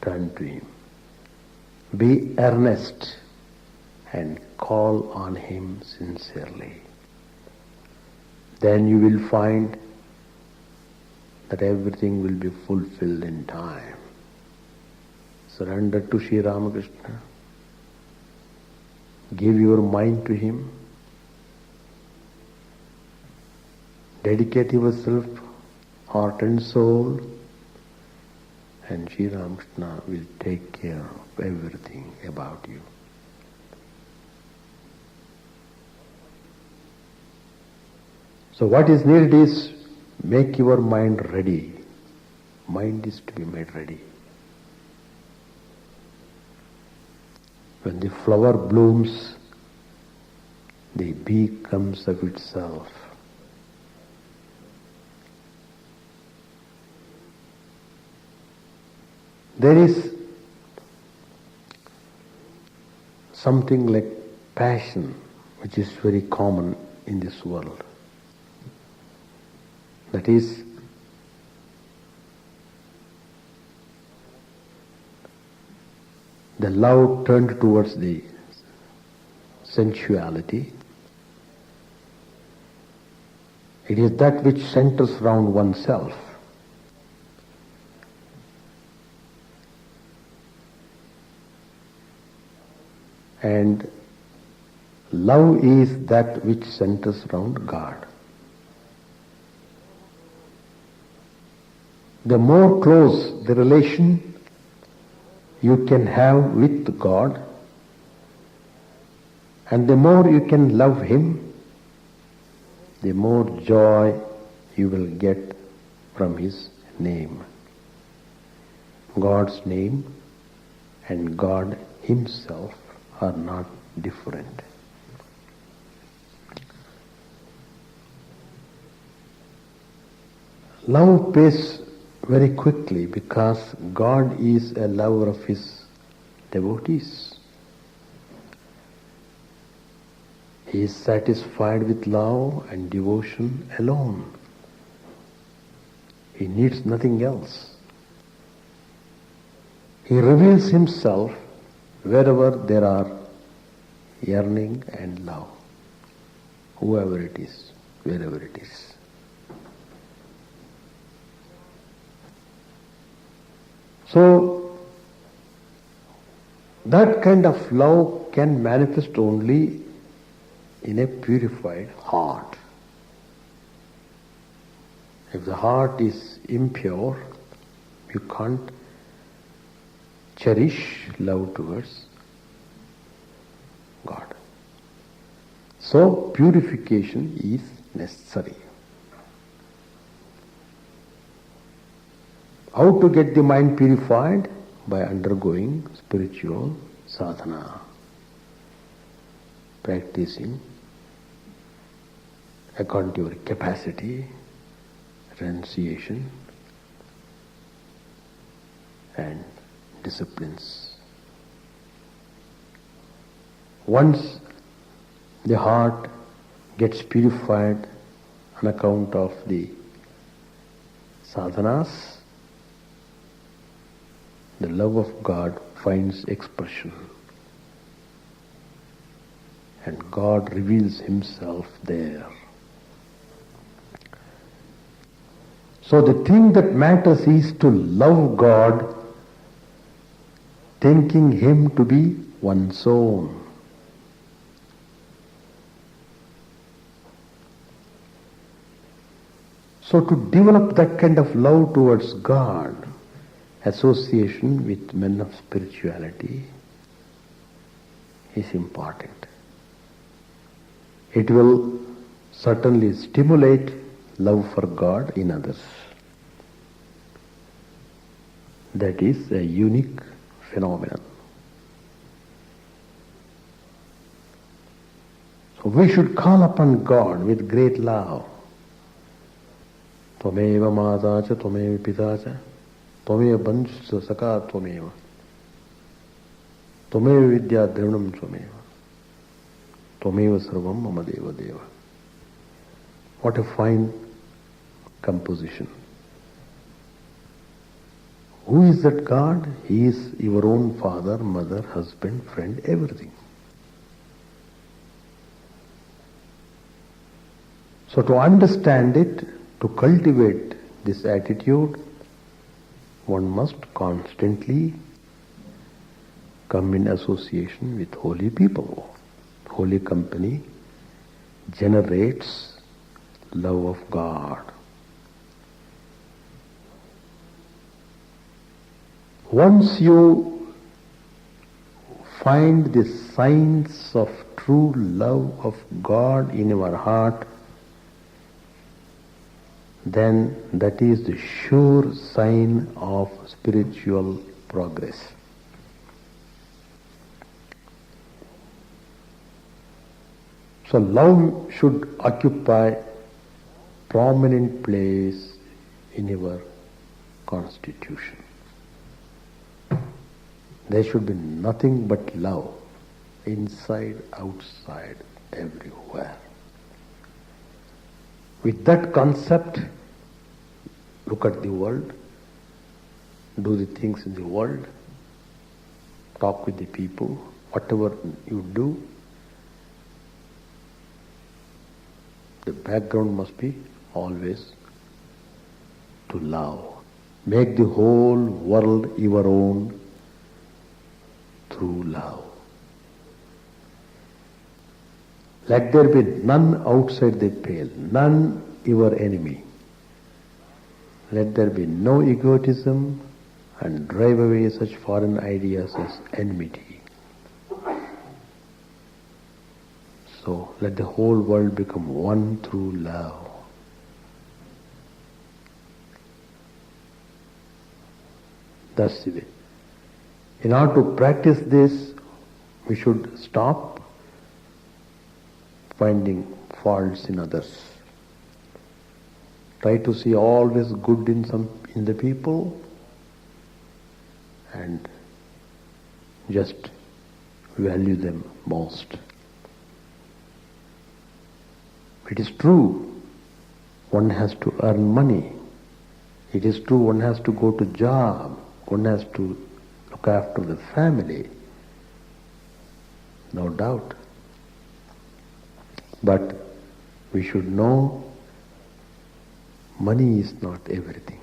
turn to Him. Be earnest and call on Him sincerely. Then you will find that everything will be fulfilled in time. Surrender to Sri Ramakrishna. Give your mind to Him. Dedicate yourself, heart and soul, and Sri Ramakrishna will take care of everything about you. So what is needed is make your mind ready. Mind is to be made ready. When the flower blooms, the bee comes of itself. There is something like passion which is very common in this world. That is, the love turned towards the sensuality. It is that which centers round oneself. And love is that which centers round God. The more close the relation you can have with God, and the more you can love Him, the more joy you will get from His name. God's name and God Himself are not different. Love pays very quickly because God is a lover of His devotees. He is satisfied with love and devotion alone. He needs nothing else. He reveals Himself wherever there are yearning and love, whoever it is, wherever it is. So, that kind of love can manifest only in a purified heart. If the heart is impure, you can't cherish love towards God. So, purification is necessary. How to get the mind purified? By undergoing spiritual sadhana, practicing according to your capacity, renunciation, and disciplines. Once the heart gets purified on account of the sadhanas, the love of God finds expression. And God reveals Himself there. So the thing that matters is to love God, thinking Him to be one's own. So to develop that kind of love towards God, association with men of spirituality is important. It will certainly stimulate love for God in others. That is a unique phenomenon. So we should call upon God with great love. Tvameva mata cha, tvameva pita cha, tvameva bandhusa saka tvameva, tvameva vidya dhrunam tvameva, tvameva sarvam mama deva deva. What a fine composition. Who is that God? He is your own father, mother, husband, friend, everything. So to understand it, to cultivate this attitude, one must constantly come in association with holy people. Holy company generates love of God. Once you find the signs of true love of God in your heart, then that is the sure sign of spiritual progress. So love should occupy prominent place in your constitution. There should be nothing but love, inside, outside, everywhere. With that concept, look at the world, do the things in the world, talk with the people, whatever you do, the background must be always to love. Make the whole world your own through love. Let there be none outside the pale, none your enemy. Let there be no egotism and drive away such foreign ideas as enmity. So let the whole world become one through love. That's the way. In order to practice this, we should stop finding faults in others. Try to see always good in the people and just value them most. It is true, one has to earn money. It is true, one has to go to job. One has to look after the family. No doubt. But we should know money is not everything.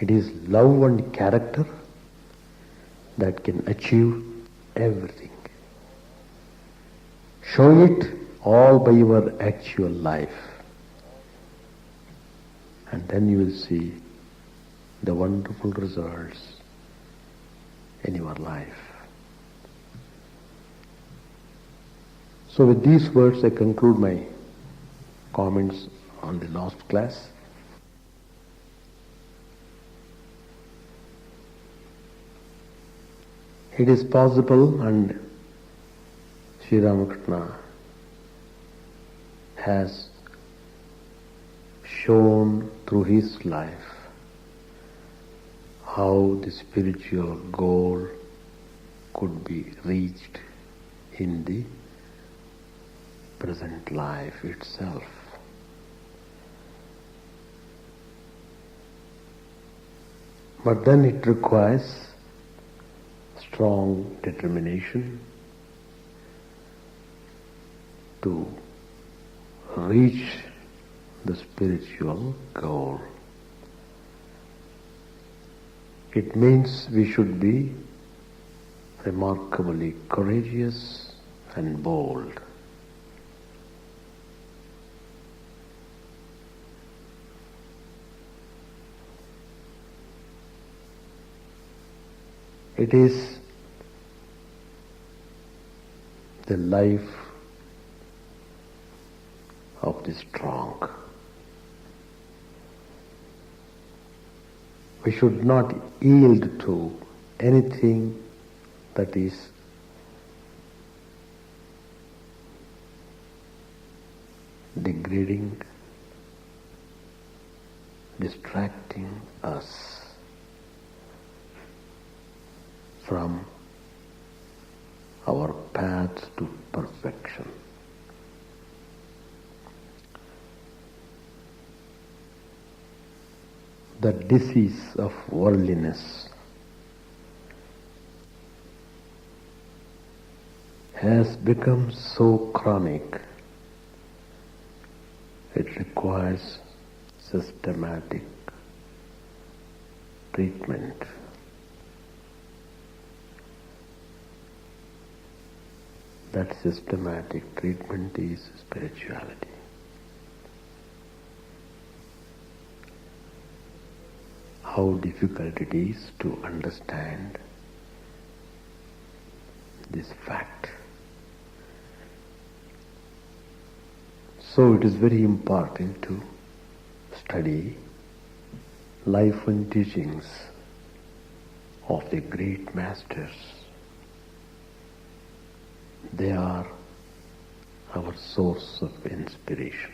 It is love and character that can achieve everything. Show it all by your actual life. And then you will see the wonderful results in your life. So with these words I conclude my comments on the last class. It is possible, and Sri Ramakrishna has shown through his life how the spiritual goal could be reached in the present life itself. But then it requires strong determination to reach the spiritual goal. It means we should be remarkably courageous and bold. It is the life of the strong. We should not yield to anything that is degrading, distracting us from our path to perfection. The disease of worldliness has become so chronic, it requires systematic treatment. That systematic treatment is spirituality. How difficult it is to understand this fact. So it is very important to study life and teachings of the great masters. They are our source of inspiration.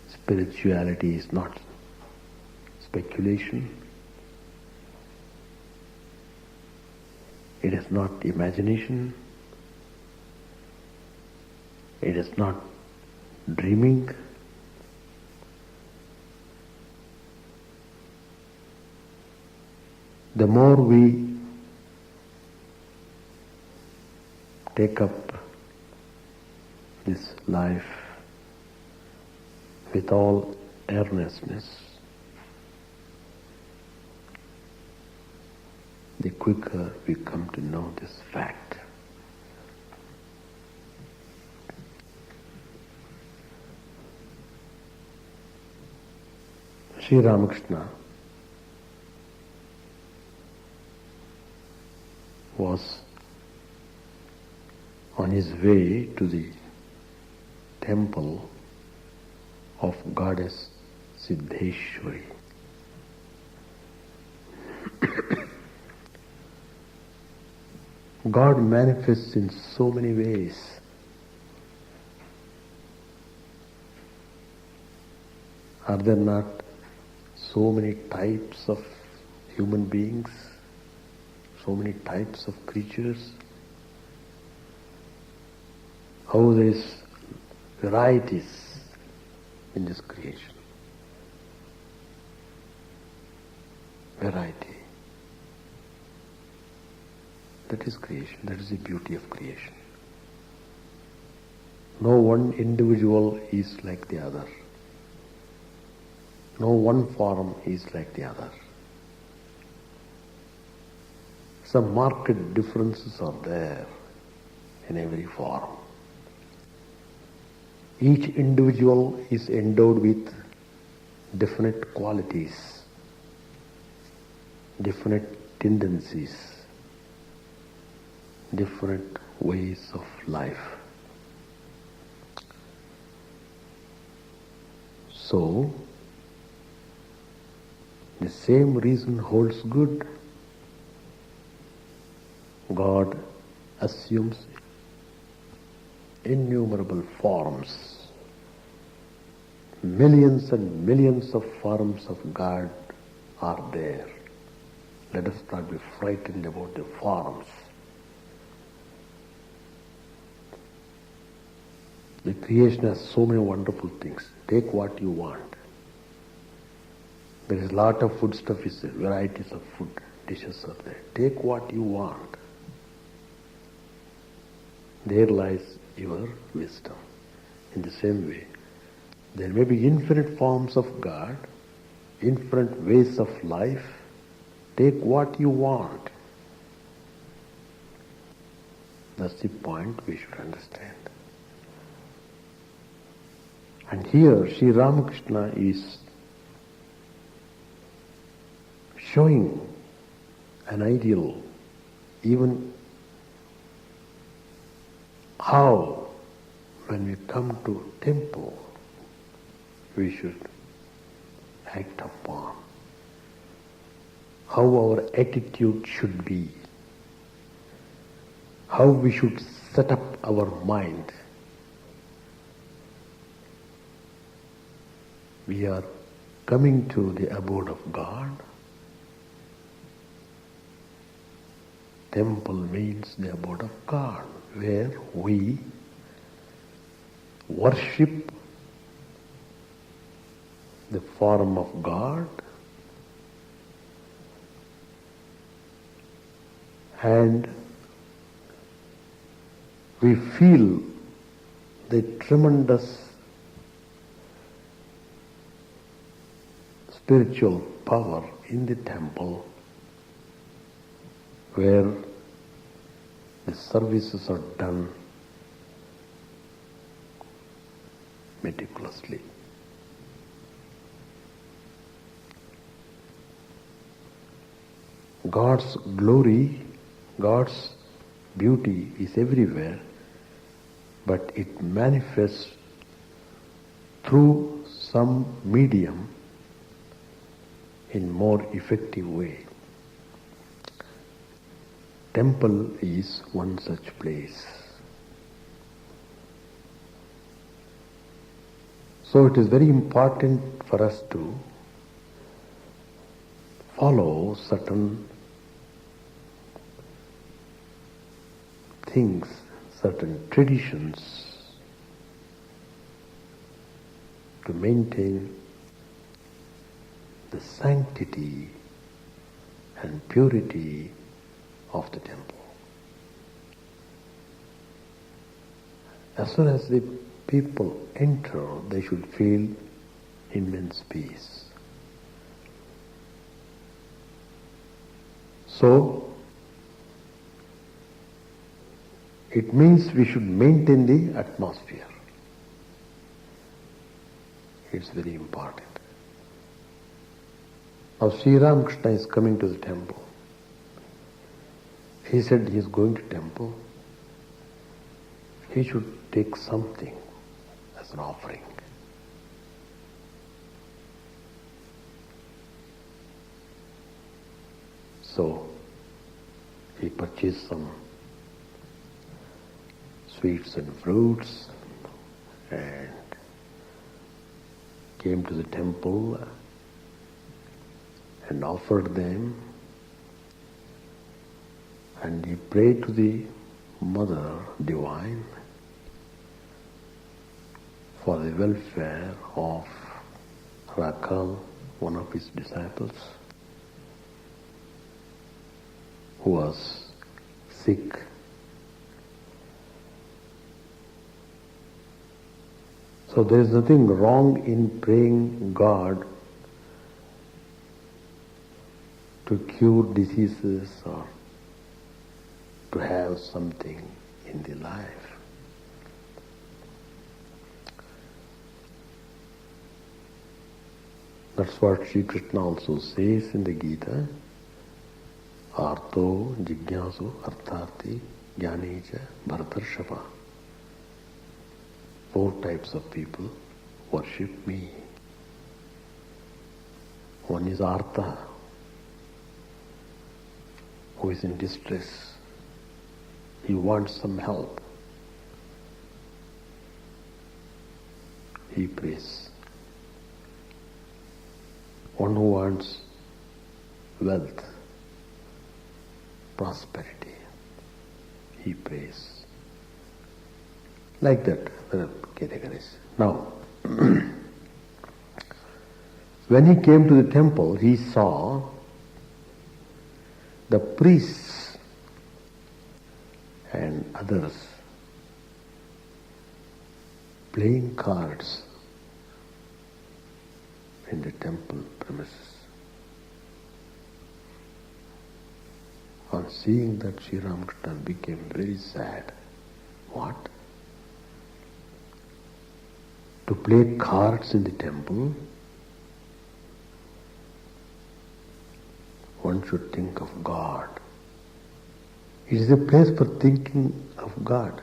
Spirituality is not speculation. It is not imagination. It is not dreaming. The more we take up this life with all earnestness, the quicker we come to know this fact. Sri Ramakrishna was on his way to the temple of goddess Siddheshwari. God manifests in so many ways. Are there not so many types of human beings? So many types of creatures? How there is varieties in this creation. Variety. That is creation. That is the beauty of creation. No one individual is like the other. No one form is like the other. Some marked differences are there in every form. Each individual is endowed with definite qualities, definite tendencies, different ways of life. So, the same reason holds good. God assumes innumerable forms. Millions and millions of forms of God are there. Let us not be frightened about the forms. The creation has so many wonderful things. Take what you want. There is a lot of food stuff, varieties of food dishes are there. Take what you want. There lies your wisdom. In the same way, there may be infinite forms of God, infinite ways of life. Take what you want. That's the point we should understand. And here Sri Ramakrishna is showing an ideal, even how when we come to temple we should act upon, how our attitude should be, how we should set up our mind. We are coming to the abode of God. Temple means the abode of God, where we worship the form of God and we feel the tremendous spiritual power in the temple where the services are done meticulously. God's glory, God's beauty is everywhere, but it manifests through some medium in more effective way. Temple is one such place. So it is very important for us to follow certain things, certain traditions to maintain the sanctity and purity of the temple. As soon as the people enter, they should feel immense peace. So, it means we should maintain the atmosphere. It's very important. Now Sri Ramakrishna is coming to the temple. He said he is going to temple. He should take something as an offering. So he purchased some sweets and fruits and came to the temple and offered them, and he prayed to the Mother Divine for the welfare of Rakal, one of his disciples, who was sick. So there is nothing wrong in praying God to cure diseases or to have something in the life. That's what Sri Krishna also says in the Gita. Arto jigyasu artharti jnanecha bharatarshava. 4 types of people worship me. One is Artha, who is in distress. He wants some help. He prays. One who wants wealth, prosperity, he prays. Like that, there are categories. Now, when he came to the temple, he saw the priests and others playing cards in the temple premises. On seeing that, Sri Ramakrishna became very sad. What? To play cards in the temple? One should think of God. It is a place for thinking of God,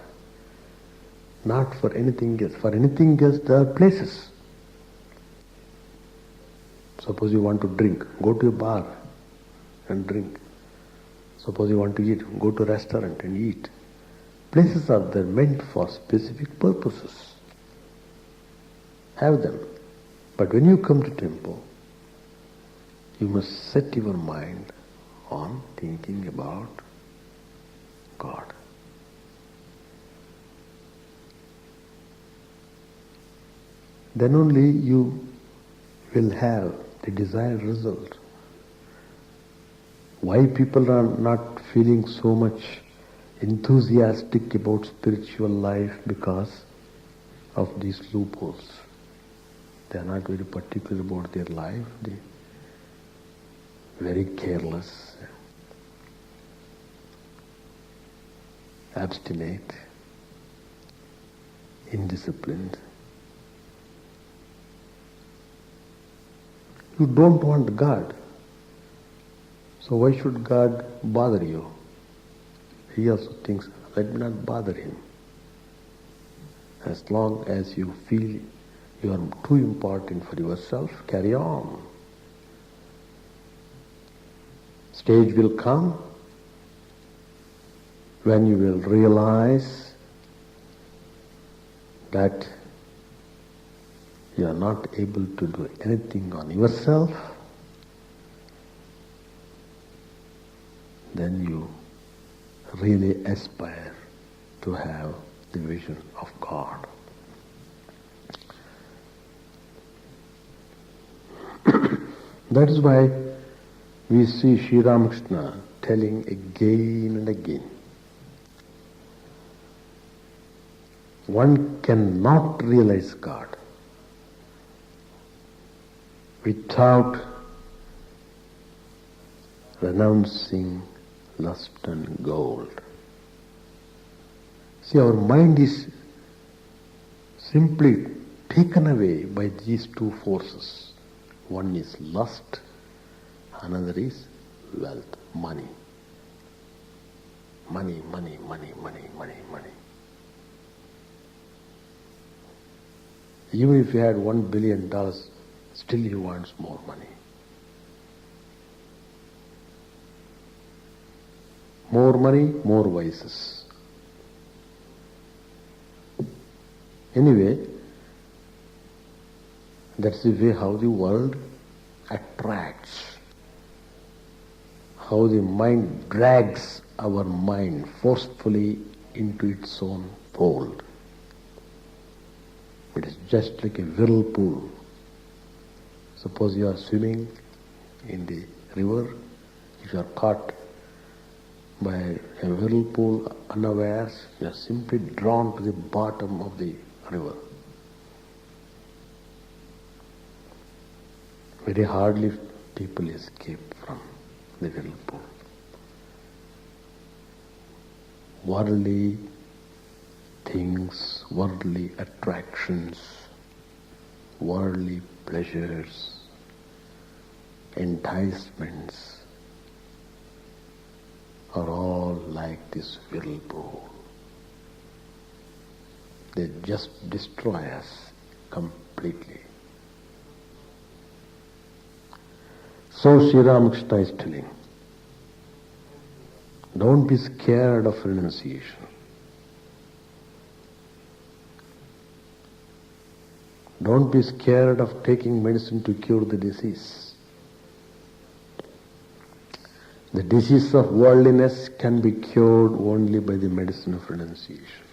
not for anything else. For anything else, there are places. Suppose you want to drink, go to a bar and drink. Suppose you want to eat, go to a restaurant and eat. Places are there meant for specific purposes. Have them. But when you come to temple, you must set your mind on thinking about God. Then only you will have the desired result. Why people are not feeling so much enthusiastic about spiritual life? Because of these loopholes. They are not very particular about their life. They are very careless, abstinate, indisciplined. You don't want God. So why should God bother you? He also thinks, let me not bother him. As long as you feel you are too important for yourself, carry on. Stage will come when you will realize that you are not able to do anything on yourself. Then you really aspire to have the vision of God. That is why we see Sri Ramakrishna telling again and again, one cannot realize God without renouncing lust and gold. See, our mind is simply taken away by these two forces. One is lust, another is wealth, money. Money, money, money, money, money, money. Even if you had $1 billion, still he wants more money. More money, more vices. Anyway, that's the way how the world attracts, how the mind drags our mind forcefully into its own fold. It is just like a whirlpool. Suppose you are swimming in the river, if you are caught by a whirlpool unawares, you are simply drawn to the bottom of the river. Very hardly people escape from the whirlpool. Worldly things, worldly attractions, worldly pleasures, enticements are all like this whirlpool. They just destroy us completely. So Sri Ramakrishna is telling Don't be scared of renunciation. Don't be scared of taking medicine to cure the disease. The disease of worldliness can be cured only by the medicine of renunciation.